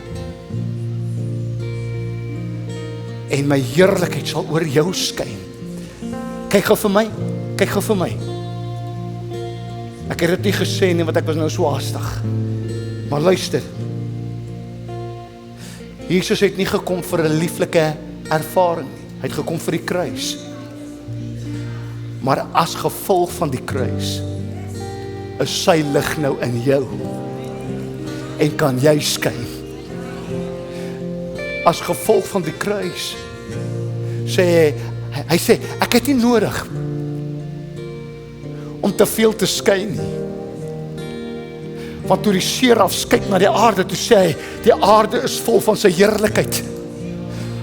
S2: En my heerlikheid sal oor jou skyn. Kyk gou vir my. Kyk gou vir my. Ek het dit nie gesê nie, want ek was nou so haastig. Maar luister. Jesus het nie gekom vir 'n lieflike ervaring nie. Hy het gekom vir die kruis. Maar as gevolg van die kruis, is sy lig nou in jou. En kan jy skyn. As gevolg van die kruis, sê hy sê, ek het nie nodig om te veel te skyn nie. Want toe die serafs kyk na die aarde, toe sê hy, die aarde is vol van sy heerlikheid.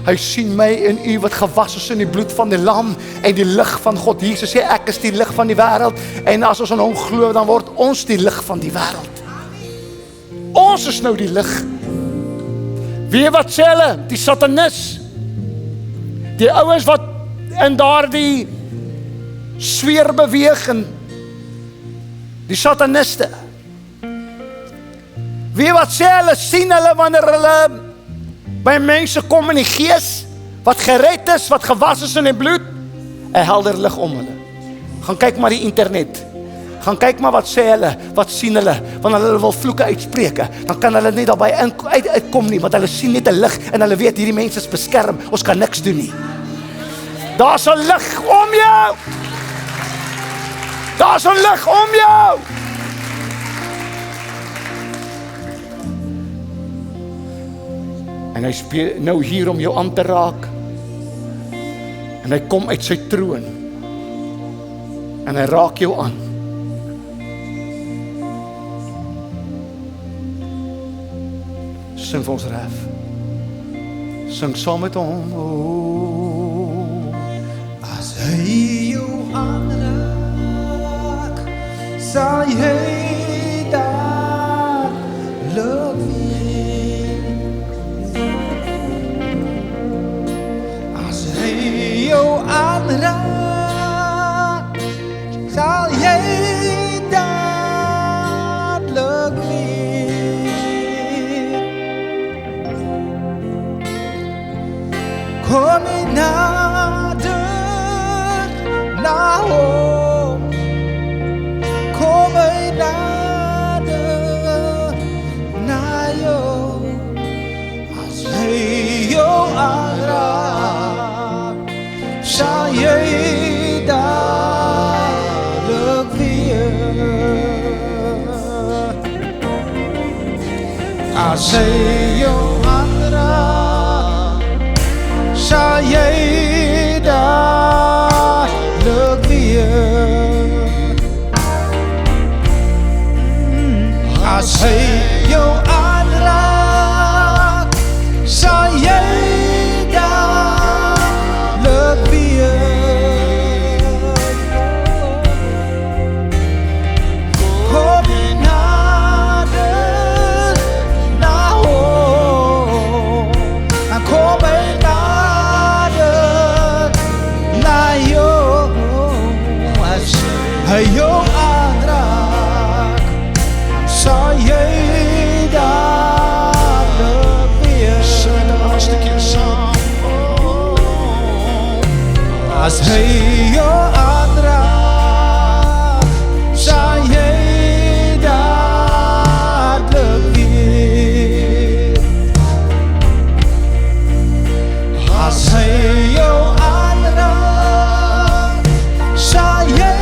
S2: Hy sien my en u wat gewas is in die bloed van die lam en die lig van God. Jesus sê, ek is die lig van die wêreld, en as ons aan hom glo, dan word ons die lig van die wêreld. Ons is nou die lig. Wie wat sê hulle? Die satanis. Die ouens wat in daardie sweer beweeg en die sataniste. Wie wat sê hulle, sien hulle wanneer hulle by mense kom in die gees, wat gered is, wat gewas is in die bloed, 'n helder lig om hulle. Gaan kyk maar die internet. Gaan kyk maar wat sê hulle, wat sien hulle, wanneer hulle wil vloeke uitspreek, dan kan hulle nie daarbij uitkom nie, want hulle sien net 'n lig, en hulle weet, hierdie mense is beskerm, ons kan niks doen nie. Daar's 'n lig om jou! Daar's 'n lig om jou! En hy speel nou hier om jou aan te raak, en hy kom uit sy troon, en hy raak jou aan. Sing vir ons ref. Sing saam met hom.
S4: As hy jou aanraak, sal jy dadelik weet. As hy jou aanraak, sal jy dadelik weet. Kom jy nader na hom, kom jy nader na jou, as hy jou aanraak, sal jy dadelik weet. As hy jou aanraak, sal jy dadelik weet. As hy jou aanraak, sal jy dadelik weet. Kom jy nader na hom, en kom jy hy jou aanraak, sal jy dadelik weet. Sing die laaste keer saam. As hy jou aanraak, sal jy dadelik weet. As hy jou aanraak, sal jy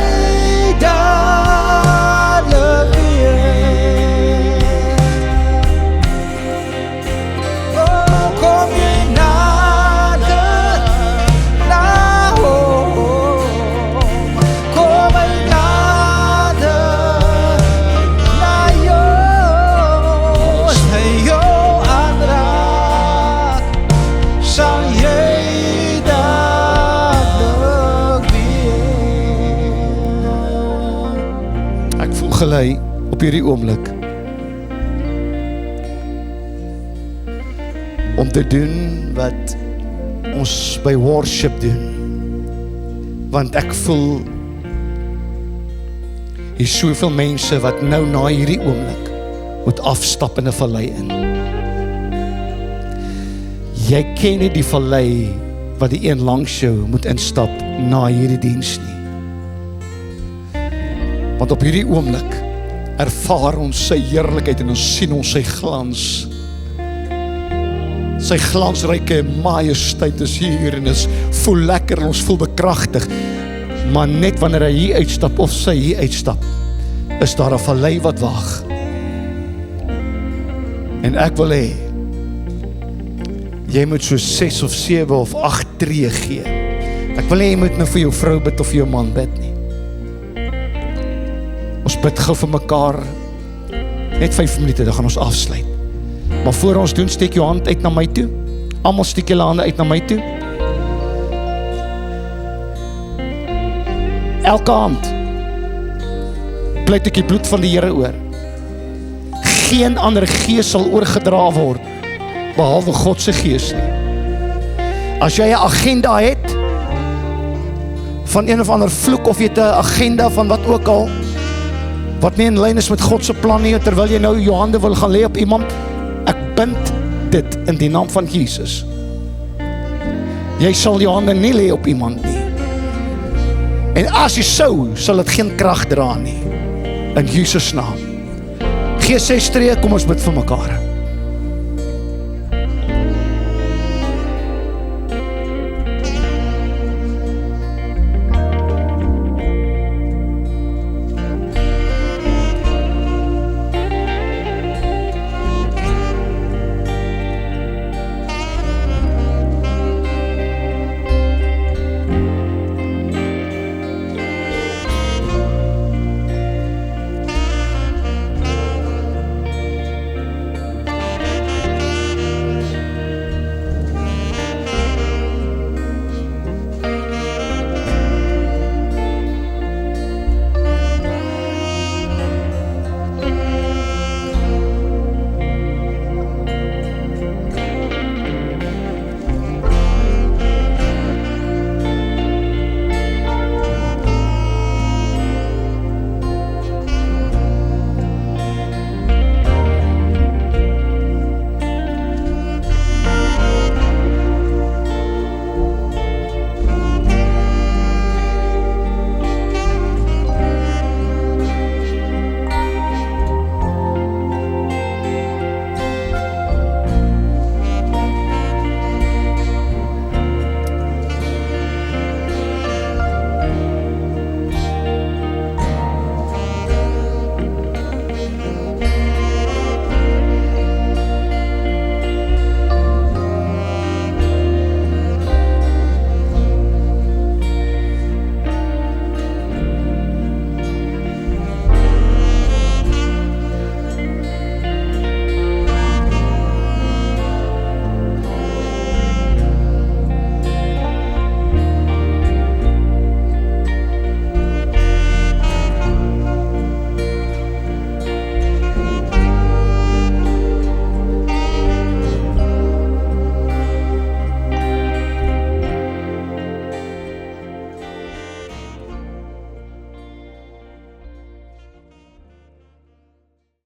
S2: gelei op hierdie oomblik om te doen wat ons by worship doen, want ek voel hier is soveel mense wat nou na hierdie oomblik moet afstap in 'n vallei in. Jy ken nie die vallei wat die een langs jou moet instap na hierdie diens nie. Want op hierdie oomblik ervaar ons sy heerlikheid en ons sien ons sy glans. Sy glansryke majesteit is hier en ons voel lekker en ons voel bekragtig. Maar net wanneer hy hier uitstap of sy hier uitstap, is daar 'n vallei wat wag. En ek wil hê jy moet so 6 of 7 of 8 tree gee. Ek wil hê jy moet nou vir jou vrou bid of vir jou man bid nie. Ons bid gou vir mekaar Net 5 minute, dan gaan ons afsluit. Maar voor ons doen, steek jou hand uit na my toe. Almal steek julle hande uit na my toe. Elke hand pleit ek die bloed van die Here oor. Geen ander gees sal oorgedra word behalwe God se gees nie. As jy 'n agenda het van een of ander vloek, of jy het 'n agenda van wat ook al wat nie in lyn is met God se plan nie, terwyl jy nou jou hande wil gaan lê op iemand, ek bind dit in die naam van Jesus. Jy sal jou hande nie lê op iemand nie. En as jy sal dit geen krag dra nie. In Jesus naam. Gees 6 tree, kom ons bid vir mekaar.